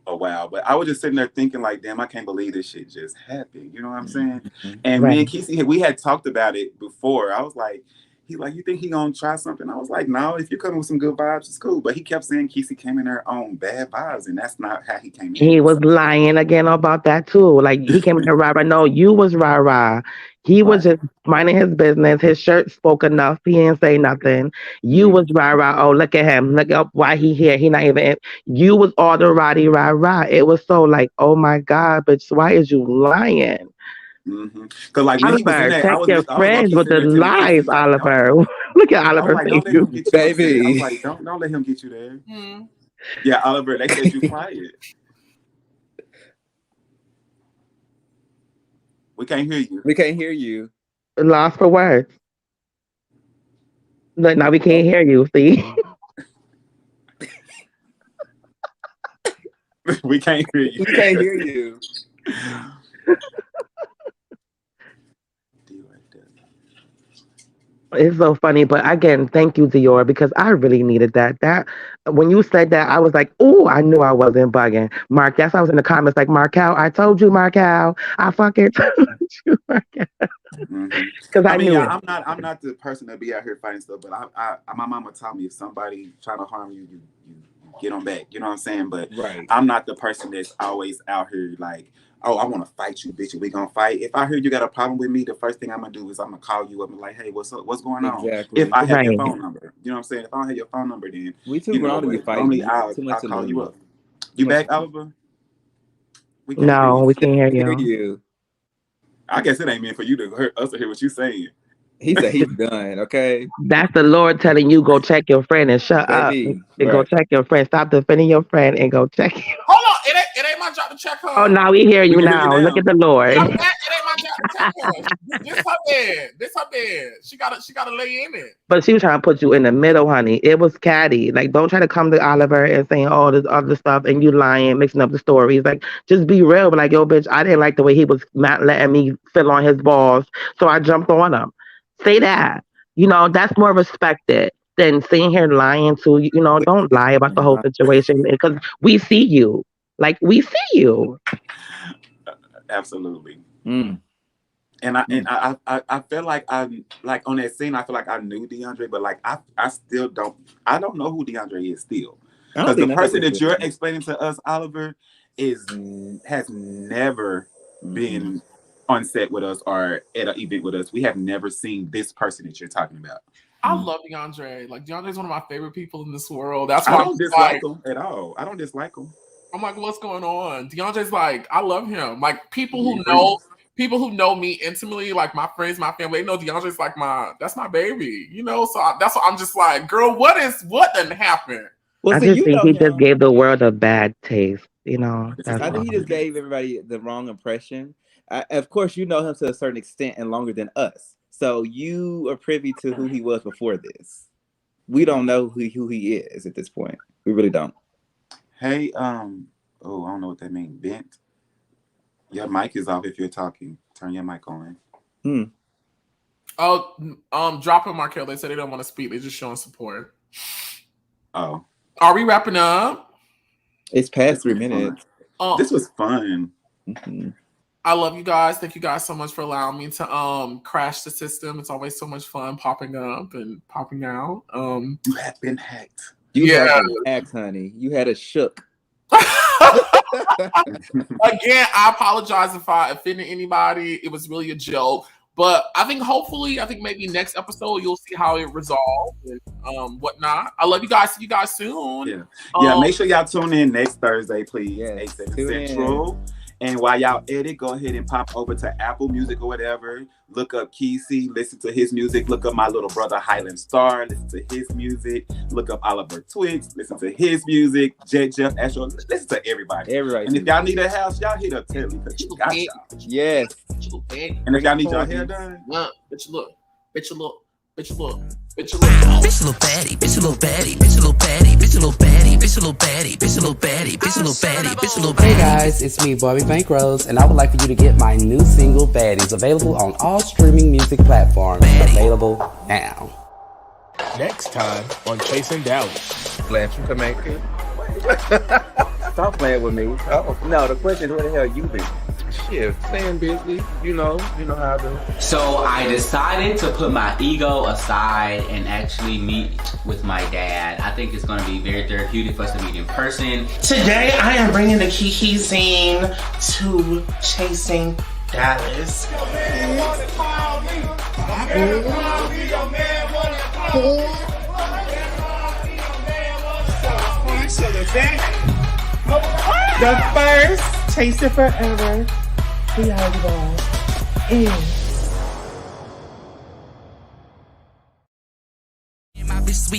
B: a while. But I was just sitting there thinking like, damn, I can't believe this shit just happened. You know what I'm saying? And me and Quisi, we had talked about it before. I was like, He like, you think he gonna try something? I was like, no, if you're coming with some good vibes, it's cool. But he kept saying Quisi came in there on bad vibes, and that's not how he came in.
I: He was lying again about that too. Like he came in there rah-rah. No, you was rah-rah. He was just minding his business. His shirt spoke enough. He didn't say nothing. You was rah-rah. Oh, look at him. Look up why he here. He not even. You was all the roddy rah-rah. It was so like, oh my God, bitch, why is you lying?
B: Because like when he was in there,
I: check your friends with the lies, Oliver. Look at Oliver,
B: like, don't let him get you
G: baby.
B: I was like, don't let him get you there. Yeah, Oliver, they said you quiet. We can't hear you.
G: We can't hear you.
I: Lost for words. Look, now we can't hear you. See.
B: We can't hear you.
G: We can't hear you.
I: It's so funny, but again, thank you, Dior, because I really needed that. That when you said that, I was like, "Oh, I knew I wasn't bugging." Mark, that's why I was in the comments like, "Markel, I told you, Markel, I fucking told you, Markel." Because I mean,
B: knew it. I'm not the person to be out here fighting stuff, but my mama taught me if somebody trying to harm you, you get them back. You know what I'm saying? But I'm not the person that's always out here like, oh, I want to fight you, bitch. We gonna fight. If I hear you got a problem with me, the first thing I'm gonna do is I'm gonna call you up and like, hey, what's up? What's going on?
G: Exactly.
B: If I have your phone number, you know what I'm saying. If I don't have your phone number, then
G: we too grown to be fighting.
B: Only I'll call you up. You back, Oliver?
I: We can't hear
G: you.
B: I guess it ain't meant for you to hurt us to hear what you're saying.
G: He said he's done. Okay.
I: That's the Lord telling you go check your friend and shut up. And go check your friend. Stop defending your friend and go check him.
E: Hold on, it ain't my job to check her.
I: Oh, now we hear you now. Look at the Lord.
E: It ain't my job to check her. This her bed. This her bed. She gotta lay in it.
I: But she was trying to put you in the middle, honey. It was catty. Like, don't try to come to Oliver and saying all this other stuff and you lying, mixing up the stories. Like, just be real. But like, yo, bitch, I didn't like the way he was not letting me fill on his balls, so I jumped on him. Say that. You know, that's more respected than sitting here lying to you. You know, don't lie about the whole situation because we see you. Like, we see you.
B: Absolutely. And I feel like I like on that scene. I feel like I knew DeAndre, but like I still don't. I don't know who DeAndre is still because the person that you're explaining to us, Oliver, has never been on set with us or at an event with us. We have never seen this person that you're talking about.
E: I love DeAndre. Like, DeAndre's one of my favorite people in this world. That's why
B: I don't dislike him at all. I don't dislike him.
E: I'm like, what's going on? DeAndre's like, I love him. Like, people who know me intimately, like my friends, my family, they know DeAndre's like that's my baby. You know, so that's what I'm just like, girl, what done happened?
I: Well, I just think he just gave the world a bad taste. You know,
G: I think he just gave everybody the wrong impression. Of course, you know him to a certain extent and longer than us. So you are privy to who he was before this. We don't know who he is at this point. We really don't.
B: Hey, I don't know what that means. Bent. Your mic is off if you're talking. Turn your mic on.
E: Oh, dropping Markel. They said they don't want to speak. They're just showing support.
B: Oh.
E: Are we wrapping up?
G: It's past 3 minutes.
B: This was fun.
E: I love you guys. Thank you guys so much for allowing me to crash the system. It's always so much fun popping up and popping out.
B: You have been hacked.
G: You have been hacked, honey. You had a shook.
E: Again, I apologize if I offended anybody. It was really a joke. But I think maybe next episode you'll see how it resolved and whatnot. I love you guys. See you guys soon.
B: Yeah. Make sure y'all tune in next Thursday, please. 8/7
G: tune
B: Central. And while y'all edit, go ahead and pop over to Apple Music or whatever. Look up Quisi, listen to his music. Look up my little brother Highland Star, listen to his music. Look up Oliver Twixt, listen to his music. Jett Jeff, Astro, listen to everybody. And if y'all need a house, y'all hit up Teddlie because you got y'all.
G: Yes.
B: And if y'all need your hair done,
E: bitch look. Bitch look.
A: Bitch a little baddie, bitch a little baddie, bitch a little baddie, bitch a little baddie, bitch a little baddie, bitch a little baddie, bitch a little baddie, bitch a little baddie.
J: Hey guys, it's me, Bobby Bankrose, and I would like for you to get my new single Baddies available on all streaming music platforms. Available now.
C: Next time on Chasing Dallas.
G: Glad you can make it. Stop playing with me. No, the question is where the hell you been?
K: Shit, staying busy. You know how to.
L: So I decided to put my ego aside and actually meet with my dad. I think it's going to be very therapeutic for us to meet in person.
M: Today I am bringing the KeeKee scene to Chasing Dallas. The first Taste Forever reality ball is
A: My bitch sweet.